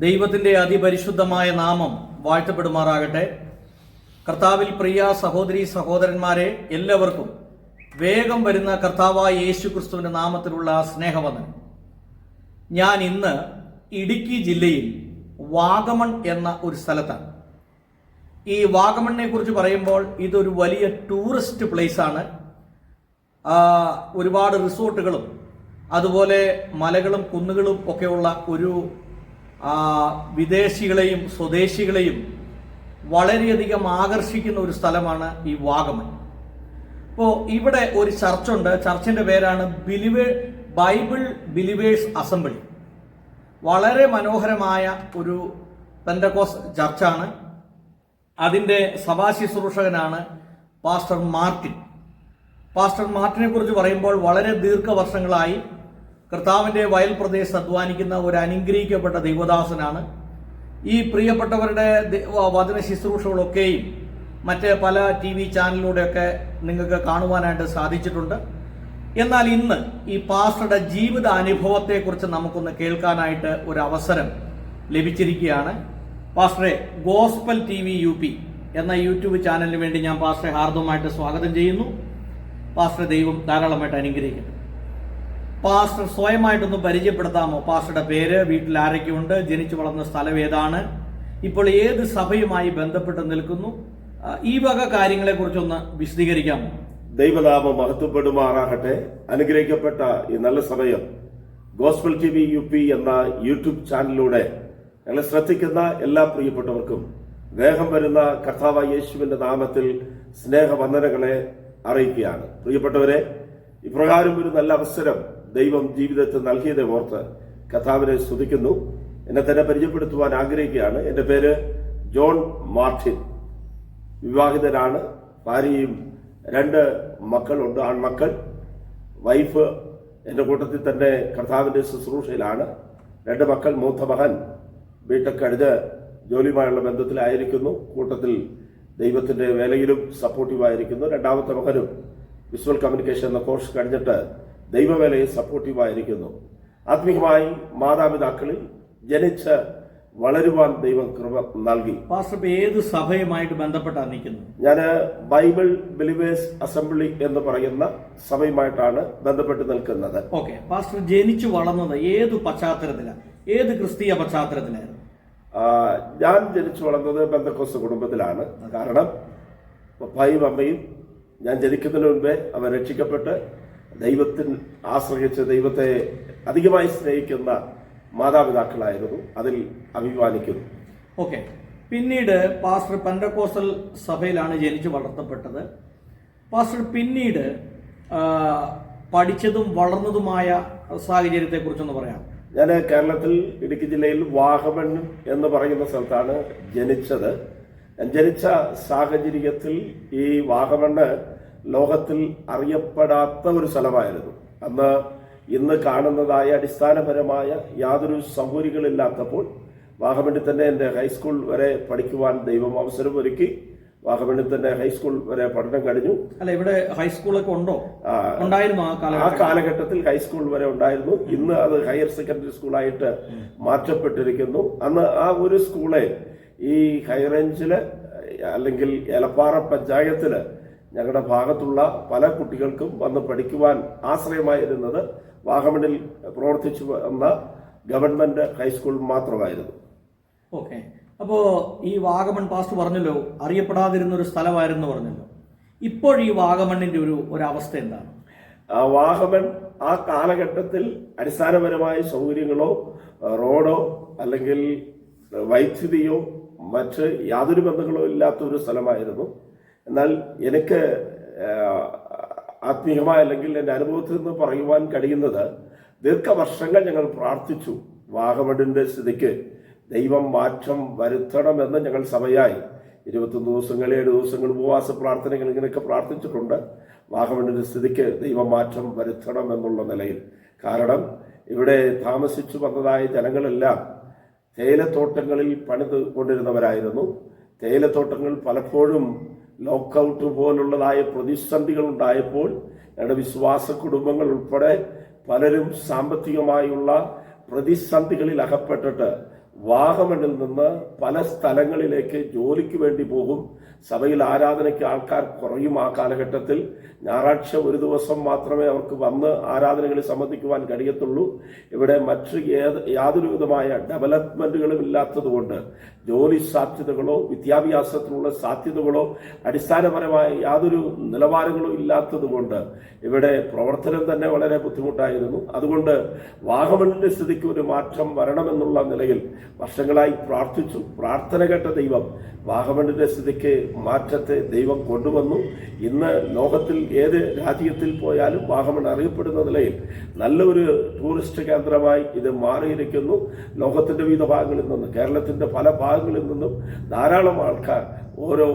ദൈവത്തിൻ്റെ അതിപരിശുദ്ധമായ നാമം വാഴ്ത്തപ്പെടുമാറാകട്ടെ. കർത്താവിൽ പ്രിയ സഹോദരി സഹോദരന്മാരെ, എല്ലാവർക്കും വേഗം വരുന്ന കർത്താവായ യേശു ക്രിസ്തുവിൻ്റെ നാമത്തിലുള്ള സ്നേഹവന്ദനം. ഞാൻ ഇന്ന് ഇടുക്കി ജില്ലയിൽ വാഗമൺ എന്ന ഒരു സ്ഥലത്താണ്. ഈ വാഗമണിനെ കുറിച്ച് പറയുമ്പോൾ ഇതൊരു വലിയ ടൂറിസ്റ്റ് പ്ലേസാണ്. ഒരുപാട് റിസോർട്ടുകളും അതുപോലെ മലകളും കുന്നുകളും ഒക്കെയുള്ള ഒരു വിദേശികളെയും സ്വദേശികളെയും വളരെയധികം ആകർഷിക്കുന്ന ഒരു സ്ഥലമാണ് ഈ വാഗമൺ. അപ്പോൾ ഇവിടെ ഒരു ചർച്ചുണ്ട്. ചർച്ചിൻ്റെ പേരാണ് ബൈബിൾ ബിലീവേഴ്സ് അസംബ്ലി. വളരെ മനോഹരമായ ഒരു പെന്തക്കോസ് ചർച്ചാണ്. അതിൻ്റെ സഭാശുശ്രൂഷകനാണ് പാസ്റ്റർ മാർട്ടിൻ. പാസ്റ്റർ മാർട്ടിനെ കുറിച്ച് പറയുമ്പോൾ വളരെ ദീർഘവർഷങ്ങളായി കർത്താവിൻ്റെ വയൽ പ്രദേശത്ത് അധ്വാനിക്കുന്ന ഒരു അനുഗ്രഹിക്കപ്പെട്ട ദൈവദാസനാണ്. ഈ പ്രിയപ്പെട്ടവരുടെ വചന ശുശ്രൂഷകളൊക്കെയും മറ്റ് പല TV ചാനലിലൂടെയൊക്കെ നിങ്ങൾക്ക് കാണുവാനായിട്ട് സാധിച്ചിട്ടുണ്ട്. എന്നാൽ ഇന്ന് ഈ പാസ്റ്ററുടെ ജീവിത അനുഭവത്തെക്കുറിച്ച് നമുക്കൊന്ന് കേൾക്കാനായിട്ട് ഒരു അവസരം ലഭിച്ചിരിക്കുകയാണ്. പാസ്റ്ററെ, ഗോസ്പൽ TV UP എന്ന യൂട്യൂബ് ചാനലിന് വേണ്ടി ഞാൻ പാസ്റ്ററെ ഹാർദവമായിട്ട് സ്വാഗതം ചെയ്യുന്നു. പാസ്റ്റർ, ദൈവം ധാരാളമായിട്ട് അനുഗ്രഹിക്കട്ടെ. പാസ്റ്റർ സ്വയമായിട്ടൊന്ന് പരിചയപ്പെടുത്താമോ? പാസ്റ്ററുടെ പേര്, വീട്ടിൽ ആരൊക്കെയുണ്ട്, ജനിച്ചു വളർന്ന സ്ഥലം ഏതാണ്, ഇപ്പോൾ ഏത് സഭയുമായി ബന്ധപ്പെട്ട് നിൽക്കുന്നു, ഈ വക കാര്യങ്ങളെക്കുറിച്ചൊന്ന് വിശദീകരിക്കാമോ? ദൈവനാമം മഹത്വപ്പെടുമാറാകട്ടെ. അനുഗ്രഹിക്കപ്പെട്ട ഈ നല്ല സമയം ഗോസ്പൽ TV UP എന്ന യൂട്യൂബ് ചാനലിലൂടെ ഞങ്ങളെ ശ്രദ്ധിക്കുന്ന എല്ലാ പ്രിയപ്പെട്ടവർക്കും വേഗം വരുന്ന കർത്താവായ യേശുവിന്റെ നാമത്തിൽ സ്നേഹവന്ദനങ്ങളെ അറിയിക്കുകയാണ്. പ്രിയപ്പെട്ടവരെ, ഇപ്രകാരം ഒരു നല്ല അവസരം ദൈവം ജീവിതത്തിൽ നൽകിയതെ ഓർത്ത് കർത്താവിനെ സ്തുതിക്കുന്നു. എന്നെ തന്നെ പരിചയപ്പെടുത്തുവാൻ ആഗ്രഹിക്കുകയാണ്. എൻ്റെ പേര് ജോൺ മാർട്ടിൻ. വിവാഹിതനാണ്. ഭാര്യയും 2 മക്കളുണ്ട്, ആൺമക്കൾ. വൈഫ് എൻ്റെ കൂട്ടത്തിൽ തന്നെ കർത്താവിൻ്റെ ശുശ്രൂഷയിലാണ്. 2 മക്കൾ. മൂത്ത മകൻ ബിടെക് കഴിഞ്ഞ് ജോലിയുമായുള്ള ബന്ധത്തിലായിരിക്കുന്നു. കൂട്ടത്തിൽ ദൈവത്തിൻ്റെ വേലയിലും സപ്പോർട്ടീവായിരിക്കുന്നു. 2ാമത്തെ മകനും വിഷ്വൽ കമ്മ്യൂണിക്കേഷൻ എന്ന കോഴ്സ് കഴിഞ്ഞിട്ട് ദൈവവേലയിൽ സപ്പോർട്ടീവായിരിക്കുന്നു. ആത്മീയമായി മാതാപിതാക്കളിൽ ജനിച്ച് വളരുവാൻ ദൈവം കൃപ നൽകി. പാസ്റ്റർ, ഏത് സഭയുമായിട്ട് ബന്ധപ്പെട്ടാണ് നിൽക്കുന്നത്? ഞാൻ ബൈബിൾ ബിലീവേഴ്സ് അസംബ്ലി എന്ന് പറയുന്ന സഭയുമായിട്ടാണ് ബന്ധപ്പെട്ട് നിൽക്കുന്നത്. ഓക്കെ. പാസ്റ്റർ ജനിച്ചു വളർന്നത് ഏത് പശ്ചാത്തലത്തിലാണ്? ഏത് ക്രിസ്തീയ പശ്ചാത്തലത്തിലായിരുന്നു? ഞാൻ ജനിച്ചു വളർന്നത് പെന്തക്കോസ്ത് കുടുംബത്തിലാണ്. കാരണം പപ്പായും അമ്മയും ഞാൻ ജനിക്കുന്നതിന് മുൻപേ അവർ രക്ഷിക്കപ്പെട്ട് ദൈവത്തിൽ ആശ്രയിച്ച് ദൈവത്തെ അധികമായി സ്നേഹിക്കുന്ന മാതാപിതാക്കളായിരുന്നു. അതിൽ അഭിമാനിക്കുന്നു. ഓക്കെ. പിന്നീട് പാസ്റ്റർ പെന്തക്കോസ്റ്റൽ സഭയിലാണ് ജനിച്ചു വളർത്തപ്പെട്ടത്. പാസ്റ്റർ പിന്നീട് പഠിച്ചതും വളർന്നതുമായ സാഹചര്യത്തെക്കുറിച്ചൊന്ന് പറയാം. ഞാൻ കേരളത്തിൽ ഇടുക്കി ജില്ലയിൽ വാഗമൺ എന്ന് പറയുന്ന സ്ഥലത്താണ് ജനിച്ചത്. ഞാൻ ജനിച്ച സാഹചര്യത്തിൽ ഈ വാഗമണ്ണ് ലോകത്തിൽ അറിയപ്പെടാത്ത ഒരു സ്ഥലമായിരുന്നു. അന്ന് ഇന്ന് കാണുന്നതായ അടിസ്ഥാനപരമായ യാതൊരു സൗകര്യങ്ങളില്ലാത്തപ്പോൾ വാഗമണ്ണിൽ തന്നെ എൻ്റെ ഹൈസ്കൂൾ വരെ പഠിക്കുവാൻ ദൈവം അവസരമൊരുക്കി. വാഗമണ്ണിൽ തന്നെ ഹൈസ്കൂൾ വരെ പഠനം കഴിഞ്ഞു. അല്ല, ഇവിടെ ഹൈസ്കൂളൊക്കെ ഉണ്ടോ? ഉണ്ടായിരുന്നു. ആ കാലഘട്ടത്തിൽ ഹൈസ്കൂൾ വരെ ഉണ്ടായിരുന്നു. ഇന്ന് അത് ഹയർ സെക്കൻഡറി സ്കൂളായിട്ട് മാറ്റപ്പെട്ടിരിക്കുന്നു. അന്ന് ആ ഒരു സ്കൂളെ ഈ ഹൈറേഞ്ചില് അല്ലെങ്കിൽ എലപ്പാറ പഞ്ചായത്തില് ഞങ്ങളുടെ ഭാഗത്തുള്ള പല കുട്ടികൾക്കും വന്ന് പഠിക്കുവാൻ ആശ്രയമായിരുന്നത് വാഗമണിൽ പ്രവർത്തിച്ചു വന്ന ഗവൺമെന്റ് ഹൈസ്കൂൾ മാത്രമായിരുന്നു. ഓക്കെ. അപ്പോൾ ഈ വാഗമൺ പാസ്റ്റർ പറഞ്ഞല്ലോ അറിയപ്പെടാതിരുന്ന ഒരു സ്ഥലമായിരുന്നു പറഞ്ഞല്ലോ. ഇപ്പോൾ ഈ വാഗമണ്ണിന്റെ ഒരു അവസ്ഥ എന്താണ്? വാഗമൺ ആ കാലഘട്ടത്തിൽ അടിസ്ഥാനപരമായ സൗകര്യങ്ങളോ റോഡോ അല്ലെങ്കിൽ വൈദ്യുതിയോ മറ്റ് യാതൊരു ബന്ധങ്ങളോ ഇല്ലാത്ത ഒരു സ്ഥലമായിരുന്നു. എന്നാൽ എനിക്ക് ആത്മീയമായ അല്ലെങ്കിൽ എൻ്റെ അനുഭവത്തിൽ നിന്ന് പറയുവാൻ കഴിയുന്നത്, ദീർഘവർഷങ്ങൾ ഞങ്ങൾ പ്രാർത്ഥിച്ചു വാഗമണ്ണിന്റെ സ്ഥിതിക്ക് ദൈവം മാറ്റം വരുത്തണമെന്ന്. ഞങ്ങൾ സഭയായി 21 ദിവസങ്ങൾ 7 ദിവസങ്ങൾ ഉപവാസ പ്രാർത്ഥനകൾ ഇങ്ങനെയൊക്കെ പ്രാർത്ഥിച്ചിട്ടുണ്ട്. വാഗമണ്ണിന്റെ സ്ഥിതിക്ക് ദൈവം മാറ്റം വരുത്തണം എന്നുള്ള നിലയിൽ. കാരണം ഇവിടെ താമസിച്ചു വന്നതായ ജനങ്ങളെല്ലാം തേയിലത്തോട്ടങ്ങളിൽ പണിത് കൊണ്ടിരുന്നവരായിരുന്നു. തേയിലത്തോട്ടങ്ങൾ പലപ്പോഴും ലോക്കൌട്ട് പോലുള്ളതായ പ്രതിസന്ധികൾ ഉണ്ടായപ്പോൾ ഞങ്ങളുടെ വിശ്വാസ കുടുംബങ്ങൾ ഉൾപ്പെടെ പലരും സാമ്പത്തികമായുള്ള പ്രതിസന്ധികളിൽ അകപ്പെട്ടിട്ട് വാഗമണിൽ നിന്ന് പല സ്ഥലങ്ങളിലേക്ക് ജോലിക്ക് വേണ്ടി പോകും. സഭയിൽ ആരാധനയ്ക്ക് ആൾക്കാർ കുറയും. ആ കാലഘട്ടത്തിൽ ഞായറാഴ്ച ഒരു ദിവസം മാത്രമേ അവർക്ക് വന്ന് ആരാധനകളിൽ സംബന്ധിക്കുവാൻ കഴിയത്തുള്ളൂ. ഇവിടെ മറ്റ് യാതൊരു വിധമായ ഡെവലപ്മെന്റുകളും ഇല്ലാത്തതുകൊണ്ട്, ജോലി സാധ്യതകളോ വിദ്യാഭ്യാസത്തിനുള്ള സാധ്യതകളോ അടിസ്ഥാനപരമായ യാതൊരു നിലവാരങ്ങളോ ഇല്ലാത്തതുകൊണ്ട് ഇവിടെ പ്രവർത്തനം തന്നെ വളരെ ബുദ്ധിമുട്ടായിരുന്നു. അതുകൊണ്ട് വാഗമണിന്റെ സ്ഥിതിക്ക് ഒരു മാറ്റം വരണമെന്നുള്ള നിലയിൽ വർഷങ്ങളായി പ്രാർത്ഥിച്ചു. പ്രാർത്ഥന കേട്ട ദൈവം വാഗമണിന്റെ സ്ഥിതിക്ക് മാറ്റത്തെ ദൈവം കൊണ്ടുവന്നു. ഇന്ന് ലോകത്തിൽ ഏത് രാജ്യത്തിൽ പോയാലും വാഗമൺ അറിയപ്പെടുന്ന നിലയിൽ നല്ലൊരു ടൂറിസ്റ്റ് കേന്ദ്രമായി ഇത് മാറിയിരിക്കുന്നു. ലോകത്തിന്റെ വിവിധ ഭാഗങ്ങളിൽ നിന്നും, കേരളത്തിന്റെ പല ഭാഗങ്ങളിൽ നിന്നും ധാരാളം ആൾക്കാർ ഓരോ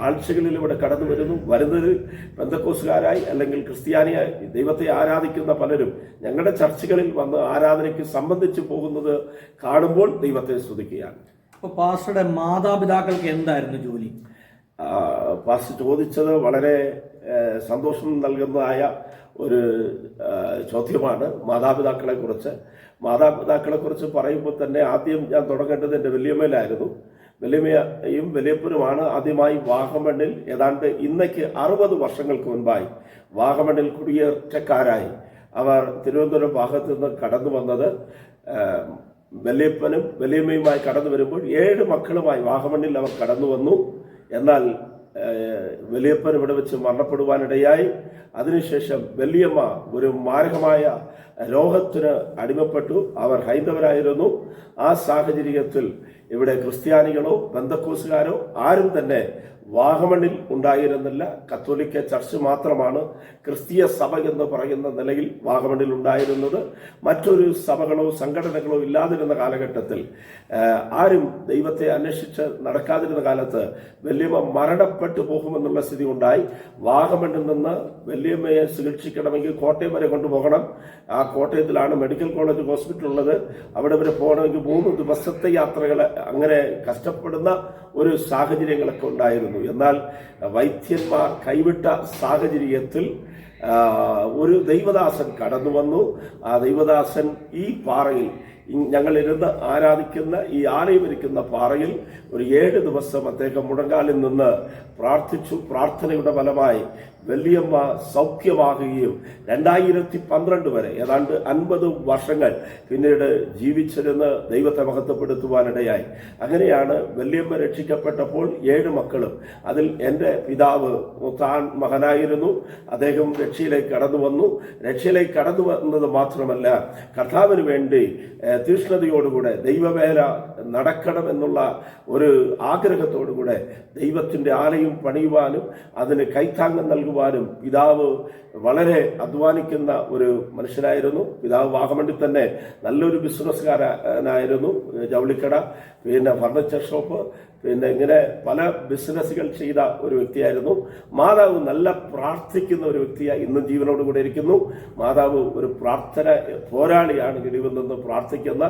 ആഴ്ചകളിൽ ഇവിടെ കടന്നു വരുന്നത് പെന്തക്കോസുകാരായി അല്ലെങ്കിൽ ക്രിസ്ത്യാനിയായി ദൈവത്തെ ആരാധിക്കുന്ന പലരും ഞങ്ങളുടെ ചർച്ചകളിൽ വന്ന് ആരാധനയ്ക്ക് സംബന്ധിച്ച് പോകുന്നത് കാണുമ്പോൾ ദൈവത്തെ സ്തുതിക്കുകയാണ്. അപ്പോൾ പാസ്റ്ററുടെ മാതാപിതാക്കൾക്ക് എന്തായിരുന്നു ജോലി? പാസ്റ്റർ ചോദിച്ചത് വളരെ സന്തോഷം നൽകുന്നതായ ഒരു ചോദ്യമാണ്. മാതാപിതാക്കളെ കുറിച്ച് പറയുമ്പോൾ തന്നെ ആദ്യം ഞാൻ തുടങ്ങേണ്ടത് എൻ്റെ വല്യമ്മയിലായിരുന്നു. വല്യമ്മയും വല്യപ്പനുമാണ് ആദ്യമായി വാഗമണിൽ ഏതാണ്ട് ഇന്നേക്ക് 60 വർഷങ്ങൾക്ക് മുൻപായി വാഗമണിൽ കുടിയേറ്റക്കാരായി അവർ തിരുവനന്തപുരം ഭാഗത്ത് നിന്ന് കടന്നു വന്നത്. വല്യപ്പനും വല്യമ്മയുമായി കടന്നു വരുമ്പോൾ 7 മക്കളുമായി വാഗമണിൽ അവർ കടന്നു വന്നു. എന്നാൽ വല്യപ്പൻ ഇവിടെ വെച്ച് മരണപ്പെടുവാനിടയായി. അതിനുശേഷം വല്യമ്മ ഒരു മാരകമായ രോഗത്തിന് അടിമപ്പെട്ടു. അവർ ഹൈന്ദവരായിരുന്നു. ആ സാഹചര്യത്തിൽ ഇവിടെ ക്രിസ്ത്യാനികളോ പെന്തക്കോസുകാരോ ആരും തന്നെ വാഗമണിൽ ഉണ്ടായിരുന്നില്ല. കത്തോലിക്ക ചർച്ച് മാത്രമാണ് ക്രിസ്തീയ സഭ എന്ന് പറയുന്ന നിലയിൽ വാഗമണിൽ ഉണ്ടായിരുന്നത്. മറ്റൊരു സഭകളോ സംഘടനകളോ ഇല്ലാതിരുന്ന കാലഘട്ടത്തിൽ, ആരും ദൈവത്തെ അന്വേഷിച്ച് നടക്കാതിരുന്ന കാലത്ത് വല്യമ്മ മരണപ്പെട്ടു പോകുമെന്നുള്ള സ്ഥിതി ഉണ്ടായി. വാഗമണിൽ നിന്ന് വല്യമ്മയെ ചികിത്സിക്കണമെങ്കിൽ കോട്ടയം വരെ കൊണ്ടുപോകണം. ആ കോട്ടയത്തിലാണ് മെഡിക്കൽ കോളേജ് ഹോസ്പിറ്റൽ ഉള്ളത്. അവിടെ വരെ പോകണമെങ്കിൽ 3 ദിവസത്തെ യാത്രകൾ, അങ്ങനെ കഷ്ടപ്പെടുന്ന ഒരു സാഹചര്യങ്ങളൊക്കെ ഉണ്ടായിരുന്നു. എന്നാൽ വൈദ്യന്മാർ കൈവിട്ട സാഹചര്യത്തിൽ ഒരു ദൈവദാസൻ കടന്നു വന്നു. ആ ദൈവദാസൻ ഈ പാറയിൽ, ഞങ്ങൾ ഇരുന്ന് ആരാധിക്കുന്ന ഈ ആലയം ഇരിക്കുന്ന പാറയിൽ ഒരു 7 ദിവസം അദ്ദേഹം മുഴങ്കാലിൽ നിന്ന് പ്രാർത്ഥിച്ചു. പ്രാർത്ഥനയുടെ ഫലമായി വല്യമ്മ സൗഖ്യമാകുകയും 2012 വരെ ഏതാണ്ട് 50 വർഷങ്ങൾ പിന്നീട് ജീവിച്ചിരുന്ന് ദൈവത്തെ മഹത്വപ്പെടുത്തുവാനിടയായി. അങ്ങനെയാണ് വല്യമ്മ രക്ഷിക്കപ്പെട്ടപ്പോൾ 7 മക്കളും, അതിൽ എൻ്റെ പിതാവ് താൻ മകനായിരുന്നു. അദ്ദേഹം രക്ഷയിലേക്ക് കടന്നു വന്നു. രക്ഷയിലേക്ക് കടന്നു വന്നത് മാത്രമല്ല, കർത്താവിന് വേണ്ടി തീഷ്ണതയോടുകൂടെ ദൈവവേല നടക്കണം എന്നുള്ള ഒരു ആഗ്രഹത്തോടുകൂടെ ദൈവത്തിന്റെ ആലയം പണിയുവാനും അതിന് കൈത്താങ്ങം നൽകുവാനും പിതാവ് വളരെ അധ്വാനിക്കുന്ന ഒരു മനുഷ്യനായിരുന്നു. പിതാവ് വാഗമണിൽ തന്നെ നല്ലൊരു ബിസിനസ്സുകാരനായിരുന്നു. ജൗളിക്കട, പിന്നെ ഫർണിച്ചർ ഷോപ്പ്, പിന്നെ ഇങ്ങനെ പല ബിസിനസ്സുകൾ ചെയ്ത ഒരു വ്യക്തിയായിരുന്നു. മാതാവ് നല്ല പ്രാർത്ഥിക്കുന്ന ഒരു വ്യക്തിയായി ഇന്നും ജീവനോടുകൂടെ ഇരിക്കുന്നു. മാതാവ് ഒരു പ്രാർത്ഥന പോരാളിയാണ്. ഇടിവിൽ നിന്ന് പ്രാർത്ഥിക്കുന്ന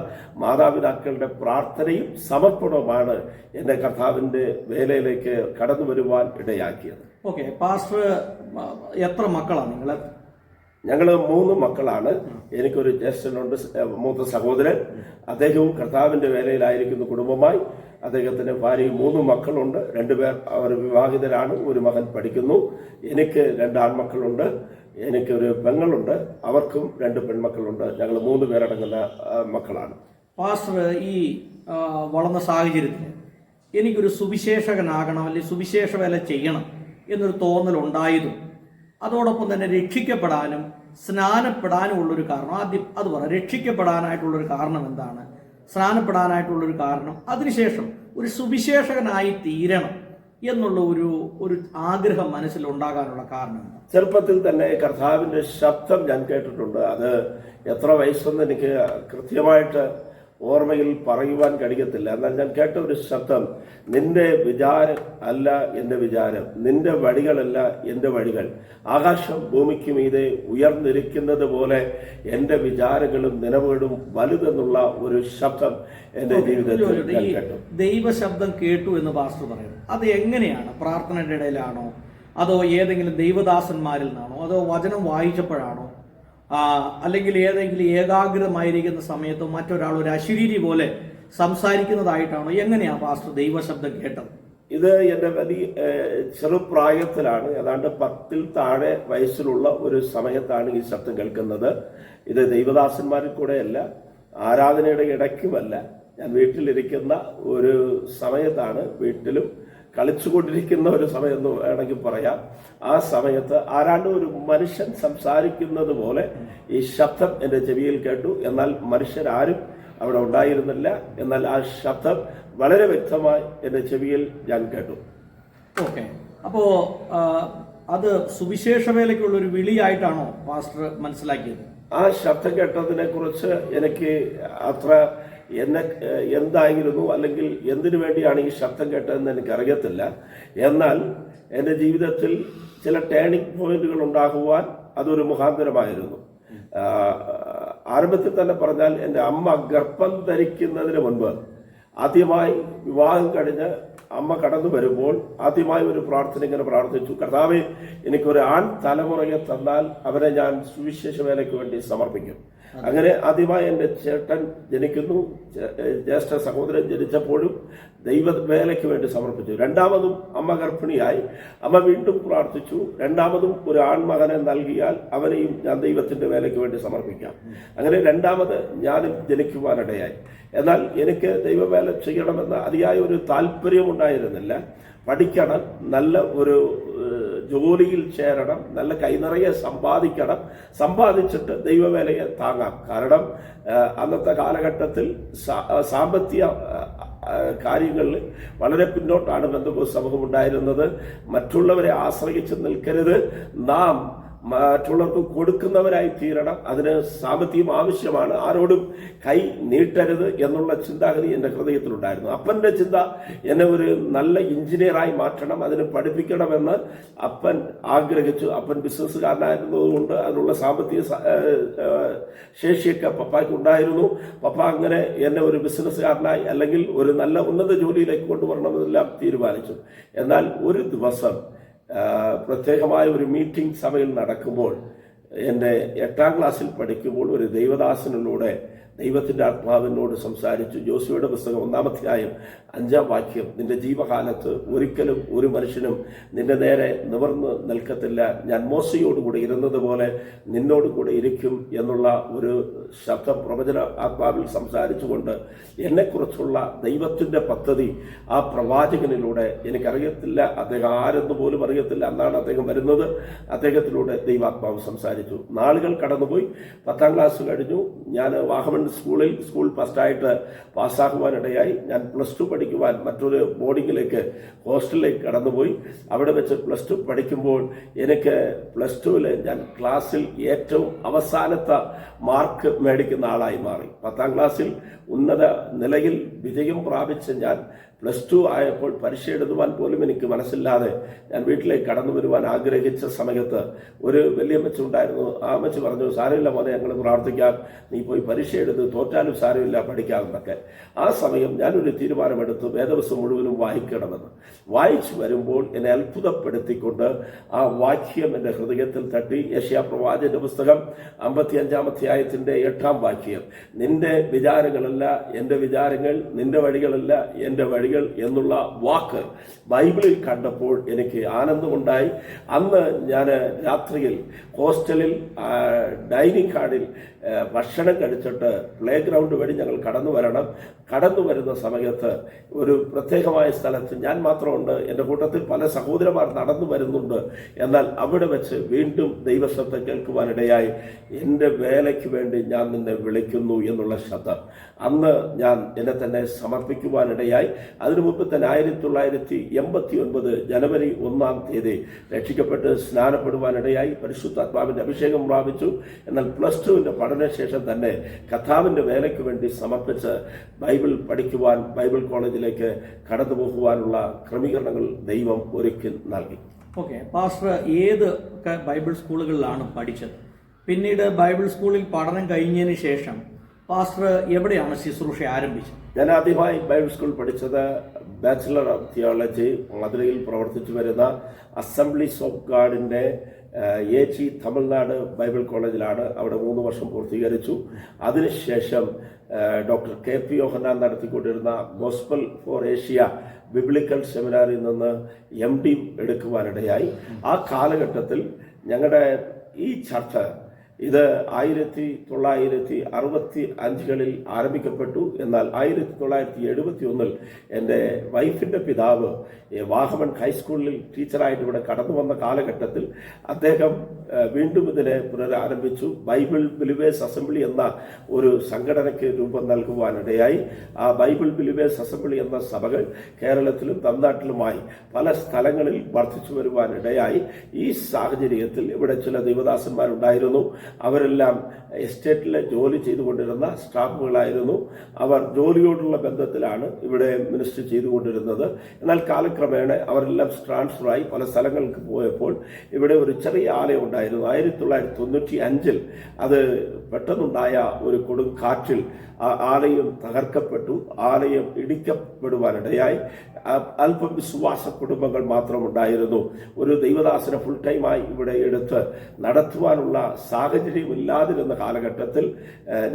മാതാപിതാക്കളുടെ പ്രാർത്ഥനയും സമർപ്പണവുമാണ് എന്റെ കർത്താവിന്റെ വേലയിലേക്ക് കടന്നു വരുവാൻ ഇടയാക്കിയത്. ഓക്കെ, പാസ്റ്റർ എത്ര മക്കളാണ് നിങ്ങൾ? ഞങ്ങൾ 3 മക്കളാണ്. എനിക്കൊരു ജ്യേഷ്ഠനുണ്ട്, മൂത്ത സഹോദരൻ. അദ്ദേഹവും കർത്താവിന്റെ വേലയിലായിരിക്കുന്ന കുടുംബമായി. അദ്ദേഹത്തിന് ഭാര്യയും 3 മക്കളുണ്ട്. 2 പേർ അവർ വിവാഹിതരാണ്. ഒരു മകൻ പഠിക്കുന്നു. എനിക്ക് 2 ആൺമക്കളുണ്ട്. എനിക്കൊരു പെങ്ങളുണ്ട്. അവർക്കും 2 പെൺമക്കളുണ്ട്. ഞങ്ങൾ 3 പേരടങ്ങുന്ന മക്കളാണ്. പാസ്റ്റർ ഈ വളർന്ന സാഹചര്യത്തിൽ എനിക്കൊരു സുവിശേഷകനാകണം, അല്ലെങ്കിൽ സുവിശേഷ വേല ചെയ്യണം എന്നൊരു തോന്നലുണ്ടായതും അതോടൊപ്പം തന്നെ രക്ഷിക്കപ്പെടാനും സ്നാനപ്പെടാനും ഉള്ളൊരു കാരണം, ആദ്യം അത് പറയാം. രക്ഷിക്കപ്പെടാനായിട്ടുള്ളൊരു കാരണം എന്താണ്? സ്നാനപ്പെടാനായിട്ടുള്ളൊരു കാരണം, അതിനുശേഷം ഒരു സുവിശേഷകനായി തീരണം എന്നുള്ള ഒരു ആഗ്രഹം മനസ്സിൽ ഉണ്ടാകാനുള്ള കാരണം എന്താ? ചെറുപ്പത്തിൽ തന്നെ കർത്താവിന്റെ ശബ്ദം ഞാൻ കേട്ടിട്ടുണ്ട്. അത് എത്ര വയസ്സൊന്നും എനിക്ക് കൃത്യമായിട്ട് ഓർമ്മയിൽ പറയുവാൻ കഴിയത്തില്ല. എന്നാൽ ഞാൻ കേട്ട ഒരു ശബ്ദം, നിന്റെ വിചാരം അല്ല എന്റെ വിചാരം, നിന്റെ വഴികളല്ല എന്റെ വഴികൾ, ആകാശം ഭൂമിക്ക് മീതെ ഉയർന്നിരിക്കുന്നത് പോലെ എന്റെ വിചാരങ്ങളും നിലവുകളും വലുതെന്നുള്ള ഒരു ശബ്ദം എന്റെ ജീവിതത്തിൽ ഞാൻ കേട്ടു. ദൈവശബ്ദം കേട്ടു എന്ന് പാസ്റ്റർ പറയുന്നു. അത് എങ്ങനെയാണ്? പ്രാർത്ഥനയുടെ ഇടയിലാണോ, അതോ ഏതെങ്കിലും ദൈവദാസന്മാരിൽ നിന്നാണോ, അതോ വചനം വായിച്ചപ്പോഴാണോ, അല്ലെങ്കിൽ ഏതെങ്കിലും ഏകാഗ്രമായിരിക്കുന്ന സമയത്തോ മറ്റൊരാൾ ഒരു അശരീരി പോലെ സംസാരിക്കുന്നതായിട്ടാണോ? എങ്ങനെയാണ് പാസ്റ്റർ ദൈവശബ്ദം കേട്ടത്? ഇത് എൻ്റെ വലിയ ചെറുപ്രായത്തിലാണ്, ഏതാണ്ട് 10 താഴെ വയസ്സിലുള്ള ഒരു സമയത്താണ് ഈ ശബ്ദം കേൾക്കുന്നത്. ഇത് ദൈവദാസന്മാരിൽ കൂടെയല്ല, ആരാധനയുടെ ഇടയ്ക്കുമല്ല, ഞാൻ വീട്ടിലിരിക്കുന്ന ഒരു സമയത്താണ്. വീട്ടിലും കളിച്ചുകൊണ്ടിരിക്കുന്ന ഒരു സമയം എന്ന് വേണമെങ്കിൽ പറയാം. ആ സമയത്ത് ആരാണ്ട് ഒരു മനുഷ്യൻ സംസാരിക്കുന്നത് പോലെ ഈ ശബ്ദം എൻ്റെ ചെവിയിൽ കേട്ടു. എന്നാൽ മനുഷ്യരാരും അവിടെ ഉണ്ടായിരുന്നില്ല. എന്നാൽ ആ ശബ്ദം വളരെ വ്യക്തമായി എൻ്റെ ചെവിയിൽ ഞാൻ കേട്ടു. ഓക്കെ, അപ്പോ അത് സുവിശേഷ വേലയ്ക്കുള്ള ഒരു വിളിയായിട്ടാണോ പാസ്റ്റർ മനസ്സിലാക്കിയത്? ആ ശബ്ദം കേട്ടതിനെ കുറിച്ച് എനിക്ക് അത്ര എന്തായിരുന്നു അല്ലെങ്കിൽ എന്തിനു വേണ്ടിയാണ് ഈ ശബ്ദം കേട്ടതെന്ന് എനിക്കറിയത്തില്ല. എന്നാൽ എൻ്റെ ജീവിതത്തിൽ ചില ടേണിംഗ് പോയിന്റുകൾ ഉണ്ടാകുവാൻ അതൊരു മുഖാന്തരമായിരുന്നു. ആരംഭത്തിൽ തന്നെ പറഞ്ഞാൽ, എൻ്റെ അമ്മ ഗർഭം ധരിക്കുന്നതിന് മുൻപ് ആദ്യമായി വിവാഹം കഴിഞ്ഞ് അമ്മ കടന്നു വരുമ്പോൾ ആദ്യമായി ഒരു പ്രാർത്ഥന ഇങ്ങനെ പ്രാർത്ഥിച്ചു: കർത്താവേ, എനിക്കൊരു ആൺ തലമുറയെ തന്നാൽ അവരെ ഞാൻ സുവിശേഷ വേലയ്ക്ക് വേണ്ടി സമർപ്പിക്കും. അങ്ങനെ ആദ്യമായി എൻ്റെ ചേട്ടൻ ജനിക്കുന്നു. ജ്യേഷ്ഠ സഹോദരൻ ജനിച്ചപ്പോഴും ദൈവ വേലയ്ക്ക് വേണ്ടി സമർപ്പിച്ചു. രണ്ടാമതും അമ്മ ഗർഭിണിയായി. അമ്മ വീണ്ടും പ്രാർത്ഥിച്ചു, രണ്ടാമതും ഒരു ആൺമകനെ നൽകിയാൽ അവനെയും ഞാൻ ദൈവത്തിന്റെ വേലയ്ക്ക് വേണ്ടി സമർപ്പിക്കാം. അങ്ങനെ രണ്ടാമത് ഞാനും ജനിക്കുവാനിടയായി. എന്നാൽ എനിക്ക് ദൈവവേല ചെയ്യണമെന്ന് അതിയായ ഒരു താല്പര്യം ഉണ്ടായിരുന്നില്ല. പഠിക്കണം, നല്ല ഒരു ജോലിയിൽ ചേരണം, നല്ല കൈനിറയെ സമ്പാദിക്കണം, സമ്പാദിച്ചിട്ട് ദൈവവേലയെ താങ്ങാം. കാരണം അന്നത്തെ കാലഘട്ടത്തിൽ സാമ്പത്തിക കാര്യങ്ങളിൽ വളരെ പിന്നോട്ടാണ് ബന്ധുക്കോസ് സമൂഹം ഉണ്ടായിരുന്നത്. മറ്റുള്ളവരെ ആശ്രയിച്ച് നിൽക്കരുത്, നാം മറ്റുള്ളവർക്ക് കൊടുക്കുന്നവരായി തീരണം, അതിന് സാമ്പത്തികം ആവശ്യമാണ്, ആരോടും കൈ നീട്ടരുത് എന്നുള്ള ചിന്താഗതി എൻ്റെ ഹൃദയത്തിലുണ്ടായിരുന്നു. അപ്പൻ്റെ ചിന്ത എന്നെ ഒരു നല്ല എഞ്ചിനീയറായി മാറ്റണം, അതിന് പഠിപ്പിക്കണമെന്ന് അപ്പൻ ആഗ്രഹിച്ചു. അപ്പൻ ബിസിനസ്സുകാരനായിരുന്നതുകൊണ്ട് അതിനുള്ള സാമ്പത്തിക ശേഷിയൊക്കെ പപ്പായ്ക്ക് ഉണ്ടായിരുന്നു. പപ്പ അങ്ങനെ എന്നെ ഒരു ബിസിനസ്സുകാരനായി അല്ലെങ്കിൽ ഒരു നല്ല ഉന്നത ജോലിയിലേക്ക് കൊണ്ടുവരണമെന്നെല്ലാം തീരുമാനിച്ചു. എന്നാൽ ഒരു ദിവസം പ്രത്യേകമായ ഒരു മീറ്റിംഗ് സഭയിൽ നടക്കുമ്പോൾ, എൻ്റെ 8ാം ക്ലാസ്സിൽ പഠിക്കുമ്പോൾ ഒരു ദൈവദാസനിലൂടെ ദൈവത്തിൻ്റെ ആത്മാവിനോട് സംസാരിച്ചു. ജോസുവയുടെ പുസ്തകം 1-ാം അധ്യായം 5-ാം വാക്യം: നിന്റെ ജീവകാലത്ത് ഒരിക്കലും ഒരു മനുഷ്യനും നിന്റെ നേരെ നിവർന്ന് നിൽക്കത്തില്ല, ഞാൻ മോശയോടുകൂടെ ഇരുന്നതുപോലെ നിന്നോടുകൂടെ ഇരിക്കും എന്നുള്ള ഒരു ശബ്ദം പ്രവചന ആത്മാവിൽ സംസാരിച്ചുകൊണ്ട് എന്നെക്കുറിച്ചുള്ള ദൈവത്തിൻ്റെ പദ്ധതി ആ പ്രവാചകനിലൂടെ, എനിക്കറിയത്തില്ല അദ്ദേഹം ആരെന്ന് പോലും അറിയത്തില്ല, അന്നാണ് അദ്ദേഹം വരുന്നത്, അദ്ദേഹത്തിലൂടെ ദൈവാത്മാവ് സംസാരിച്ചു. നാളുകൾ കടന്നുപോയി. 10ാം ക്ലാസ് കഴിഞ്ഞു. ഞാൻ വാഹമൺ സ്കൂൾ ഫസ്റ്റായിട്ട് പാസ്സാകുവാനിടയായി. ഞാൻ +2 പഠിക്കുവാൻ മറ്റൊരു ബോർഡിങ്ങിലേക്ക്, ഹോസ്റ്റലിലേക്ക് കടന്നുപോയി. അവിടെ വെച്ച് +2 പഠിക്കുമ്പോൾ എനിക്ക് +2-ൽ ഞാൻ ക്ലാസ്സിൽ ഏറ്റവും അവസാനത്തെ മാർക്ക് മേടിക്കുന്ന ആളായി മാറി. 10ാം ക്ലാസ്സിൽ ഉന്നത നിലയിൽ വിജയം പ്രാപിച്ച ഞാൻ +2 ആയപ്പോൾ പരീക്ഷ എഴുതുവാൻ പോലും എനിക്ക് മനസ്സില്ലാതെ ഞാൻ വീട്ടിലേക്ക് കടന്നു വരുവാൻ ആഗ്രഹിച്ച സമയത്ത് ഒരു വലിയമ്മച്ച ഉണ്ടായിരുന്നു. ആ അമ്മച്ചി പറഞ്ഞു: സാരമില്ല മോനെ, ഞങ്ങൾ പ്രാർത്ഥിക്കാം, നീ പോയി പരീക്ഷ എഴുത്, തോറ്റാലും സാരമില്ല, പഠിക്കാമെന്നൊക്കെ. ആ സമയം ഞാനൊരു തീരുമാനമെടുത്തു, വേദപുസ്തകം മുഴുവനും വായിക്കണമെന്ന്. വായിച്ചു വരുമ്പോൾ എന്നെ അത്ഭുതപ്പെടുത്തിക്കൊണ്ട് ആ വാക്യം എൻ്റെ ഹൃദയത്തിൽ തട്ടി. യെശയ്യാ പ്രവാചകന്റെ പുസ്തകം 55-ാം അധ്യായത്തിന്റെ 8-ാം വാക്യം: നിന്റെ വിചാരങ്ങളല്ല എൻ്റെ വിചാരങ്ങൾ, നിന്റെ വഴികളല്ല എൻ്റെ വഴികൾ എന്നുള്ള വാക്ക് ബൈബിളിൽ കണ്ടപ്പോൾ എനിക്ക് ആനന്ദമുണ്ടായി. അന്ന് ഞാൻ രാത്രിയിൽ ഹോസ്റ്റലിൽ ഡൈനിങ് ഹാളിൽ ഭക്ഷണം കഴിച്ചിട്ട് പ്ലേ ഗ്രൗണ്ട് വഴി ഞങ്ങൾ കടന്നു വരുന്ന സമയത്ത് ഒരു പ്രത്യേകമായ സ്ഥലത്ത് ഞാൻ മാത്രമുണ്ട്, എൻ്റെ കൂട്ടത്തിൽ പല സഹോദരന്മാർ നടന്നു വരുന്നുണ്ട്. എന്നാൽ അവിടെ വെച്ച് വീണ്ടും ദൈവശബ്ദം കേൾക്കുവാനിടയായി: എൻ്റെ വേലയ്ക്ക് വേണ്ടി ഞാൻ നിന്നെ വിളിക്കുന്നു എന്നുള്ള ശബ്ദം. അന്ന് ഞാൻ എന്നെ തന്നെ സമർപ്പിക്കുവാനിടയായി. അതിനു മുമ്പ് തന്നെ 1989 ജനുവരി 1-ാം തീയതി രക്ഷിക്കപ്പെട്ട് സ്നാനപ്പെടുവാനിടയായി. പരിശുദ്ധാത്മാവിന്റെ അഭിഷേകം പ്രാപിച്ചു. എന്നാൽ +2-ന്റെ പഠനശേഷം തന്നെ കർത്താവിന്റെ വേലയ്ക്ക് വേണ്ടി സമർപ്പിച്ച് ബൈബിൾ പഠിക്കുവാൻ ബൈബിൾ കോളേജിലേക്ക് കടന്നു പോകുവാനുള്ള ക്രമീകരണങ്ങൾ ദൈവം ഒരുക്കി നൽകി. ഓക്കെ, പാസ്റ്റർ ഏത് ബൈബിൾ സ്കൂളുകളിലാണ് പഠിച്ചത്? പിന്നീട് ബൈബിൾ സ്കൂളിൽ പഠനം കഴിഞ്ഞതിന് ശേഷം പാസ്റ്റർ എവിടെയാണ് ശുശ്രൂഷ ആരംഭിച്ചത്? ഞാൻ ആദ്യമായി ബൈബിൾ സ്കൂൾ പഠിച്ചത് ബാച്ചിലർ ഓഫ് തിയോളജി മധുരയിൽ പ്രവർത്തിച്ചു വരുന്ന അസംബ്ലീസ് ഓഫ് ഗാഡിന്റെ ഏച്ചി തമിഴ്നാട് ബൈബിൾ കോളേജിലാണ്. അവിടെ 3 വർഷം പൂർത്തീകരിച്ചു. അതിനുശേഷം ഡോക്ടർ KP യോഹന്നാൻ നടത്തിക്കൊണ്ടിരുന്ന ഗോസ്പൽ ഫോർ ഏഷ്യ ബിബ്ലിക്കൽ സെമിനാറിൽ നിന്ന് MD എടുക്കുവാനിടയായി. ആ കാലഘട്ടത്തിൽ ഞങ്ങളുടെ ഈ ചർച്ച ഇത് 1965 ആരംഭിക്കപ്പെട്ടു. എന്നാൽ 1971 എൻ്റെ വൈഫിൻ്റെ പിതാവ് വാഹമൺ ഹൈസ്കൂളിൽ ടീച്ചറായിട്ട് ഇവിടെ കടന്നു വന്ന കാലഘട്ടത്തിൽ അദ്ദേഹം വീണ്ടും ഇതിനെ പുനരാരംഭിച്ചു. ബൈബിൾ ബിലീവേഴ്സ് അസംബ്ലി എന്ന ഒരു സംഘടനയ്ക്ക് രൂപം നൽകുവാനിടയായി. ആ ബൈബിൾ ബിലീവേഴ്സ് അസംബ്ലി എന്ന സഭകൾ കേരളത്തിലും തമിഴ്നാട്ടിലുമായി പല സ്ഥലങ്ങളിൽ വർദ്ധിച്ചു വരുവാനിടയായി. ഈ സാഹചര്യത്തിൽ ഇവിടെ ചില ദൈവദാസന്മാരുണ്ടായിരുന്നു. അവരെല്ലാം എസ്റ്റേറ്റിലെ ജോലി ചെയ്തുകൊണ്ടിരുന്ന സ്റ്റാഫുകളായിരുന്നു. അവർ ജോലിയോടുള്ള ബന്ധത്തിലാണ് ഇവിടെ മിനിസ്റ്റർ ചെയ്തുകൊണ്ടിരുന്നത്. എന്നാൽ കാലക്രമേണ അവരെല്ലാം ട്രാൻസ്ഫറായി പല സ്ഥലങ്ങൾക്ക് പോയപ്പോൾ ഇവിടെ ഒരു ചെറിയ ആലയം ഉണ്ടായിരുന്നു. 1995 അത് പെട്ടെന്നുണ്ടായ ഒരു കൊടുങ്കാറ്റിൽ ആലയം തകർക്കപ്പെട്ടു. ആലയം ഇടിക്കപ്പെടുവാനിടയായി. അല്പം വിശ്വാസ കുടുംബങ്ങൾ മാത്രമുണ്ടായിരുന്നു. ഒരു ദൈവദാസനെ ഫുൾ ടൈമായി ഇവിടെ എടുത്ത് നടത്തുവാനുള്ള സാഹചര്യം ഇല്ലാതിരുന്ന കാലഘട്ടത്തിൽ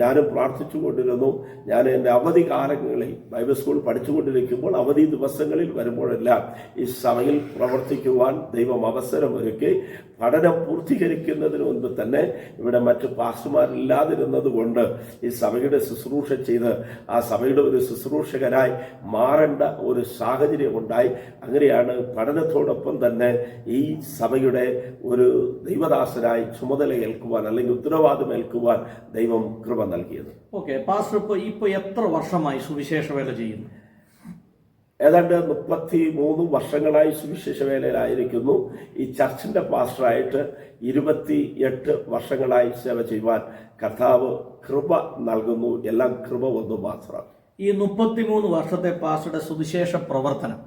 ഞാനും പ്രാർത്ഥിച്ചുകൊണ്ടിരുന്നു. ഞാൻ എൻ്റെ അവധി കാലങ്ങളിൽ ബൈബിൾ സ്കൂൾ പഠിച്ചുകൊണ്ടിരിക്കുമ്പോൾ അവധി ദിവസങ്ങളിൽ വരുമ്പോഴെല്ലാം ഈ സഭയിൽ പ്രവർത്തിക്കുവാൻ ദൈവം അവസരമൊരുക്കി. പഠനം പൂർത്തീകരിക്കുന്നതിന് മുൻപ് തന്നെ ഇവിടെ മറ്റ് പാസ്റ്റർമാരില്ലാതിരുന്നത് കൊണ്ട് ഈ സഭയുടെ ശുശ്രൂഷ ചെയ്ത് ആ സഭയുടെ ഒരു ശുശ്രൂഷകനായി മാറേണ്ട ഒരു സാഹചര്യമുണ്ടായി. അങ്ങനെയാണ് പഠനത്തോടൊപ്പം തന്നെ ഈ സഭയുടെ ഒരു ദൈവദാസനായി ചുമതലയേൽക്കുവാൻ അല്ലെങ്കിൽ ഉത്തരവാദിത്തം ഏൽക്കുവാൻ ദൈവം കൃപ നൽകിയത്. ഓക്കെ, പാസ്റ്റർ ഇപ്പൊ എത്ര വർഷമായി സുവിശേഷ വേല ചെയ്യുന്നു? ഏതാണ്ട് 33 വർഷങ്ങളായി സുവിശേഷ വേലയിലായിരിക്കുന്നു. ഈ ചർച്ചിന്റെ പാസ്റ്ററായിട്ട് 28 വർഷങ്ങളായി സേവ ചെയ്യുവാൻ കർത്താവ് കൃപ നൽകുന്നു. എല്ലാം കൃപ ഒന്ന് മാത്രം. ഈ 33 വർഷത്തെ പാസ്റ്ററുടെ സുവിശേഷ പ്രവർത്തനം,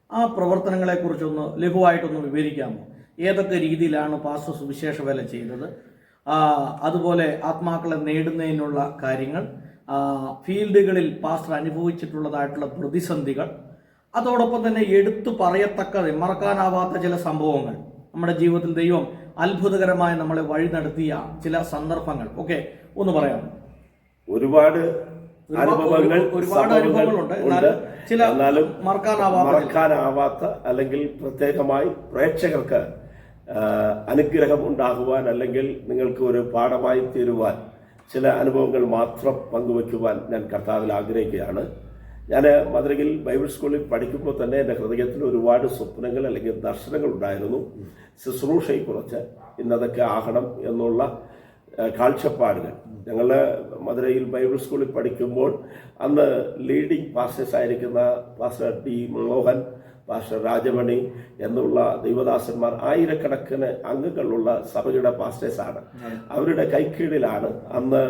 ആ പ്രവർത്തനങ്ങളെ കുറിച്ചൊന്ന് ലഘുവായിട്ടൊന്ന് വിവരിക്കാമോ? ഏതൊക്കെ രീതിയിലാണ് പാസ്റ്റർ സുവിശേഷ വേല ചെയ്തത്? അതുപോലെ ആത്മാക്കളെ നേടുന്നതിനുള്ള കാര്യങ്ങൾ, ഫീൽഡുകളിൽ പാസ്റ്റർ അനുഭവിച്ചിട്ടുള്ളതായിട്ടുള്ള പ്രതിസന്ധികൾ, അതോടൊപ്പം തന്നെ എടുത്തു പറയത്തക്കത് മറക്കാനാവാത്ത ചില സംഭവങ്ങൾ, നമ്മുടെ ജീവിതത്തിൽ ദൈവം അത്ഭുതകരമായി നമ്മളെ വഴി നടത്തിയ ചില സന്ദർഭങ്ങൾ ഒക്കെ ഒന്ന് പറയാം. ഒരുപാട് അനുഭവങ്ങളുണ്ട്. എന്നാലും മറക്കാനാവാത്ത അല്ലെങ്കിൽ പ്രത്യേകമായി പ്രേക്ഷകർക്ക് അനുഗ്രഹം ഉണ്ടാകുവാൻ അല്ലെങ്കിൽ നിങ്ങൾക്ക് ഒരു പാഠമായി തീരുവാൻ ചില അനുഭവങ്ങൾ മാത്രം പങ്കുവയ്ക്കുവാൻ ഞാൻ കർത്താവിൽ ആഗ്രഹിക്കുകയാണ്. ഞാൻ മധുരയിൽ ബൈബിൾ സ്കൂളിൽ പഠിക്കുമ്പോൾ തന്നെ എൻ്റെ ഹൃദയത്തിൽ ഒരുപാട് സ്വപ്നങ്ങൾ അല്ലെങ്കിൽ ദർശനങ്ങൾ ഉണ്ടായിരുന്നു. ശുശ്രൂഷയെക്കുറിച്ച് ഇന്നതൊക്കെ ആകണം എന്നുള്ള കാഴ്ചപ്പാടുകൾ. ഞങ്ങൾ മധുരയിൽ ബൈബിൾ സ്കൂളിൽ പഠിക്കുമ്പോൾ അന്ന് ലീഡിംഗ് പാസ്റ്റേഴ്സ് ആയിരിക്കുന്ന pastor D. Mohan, pastor Rajamani എന്നുള്ള ദൈവദാസന്മാർ ആയിരക്കണക്കിന് അംഗങ്ങളുള്ള സഭയുടെ പാസ്റ്റേഴ്സാണ്. അവരുടെ കൈക്കീഴിലാണ് അന്ന്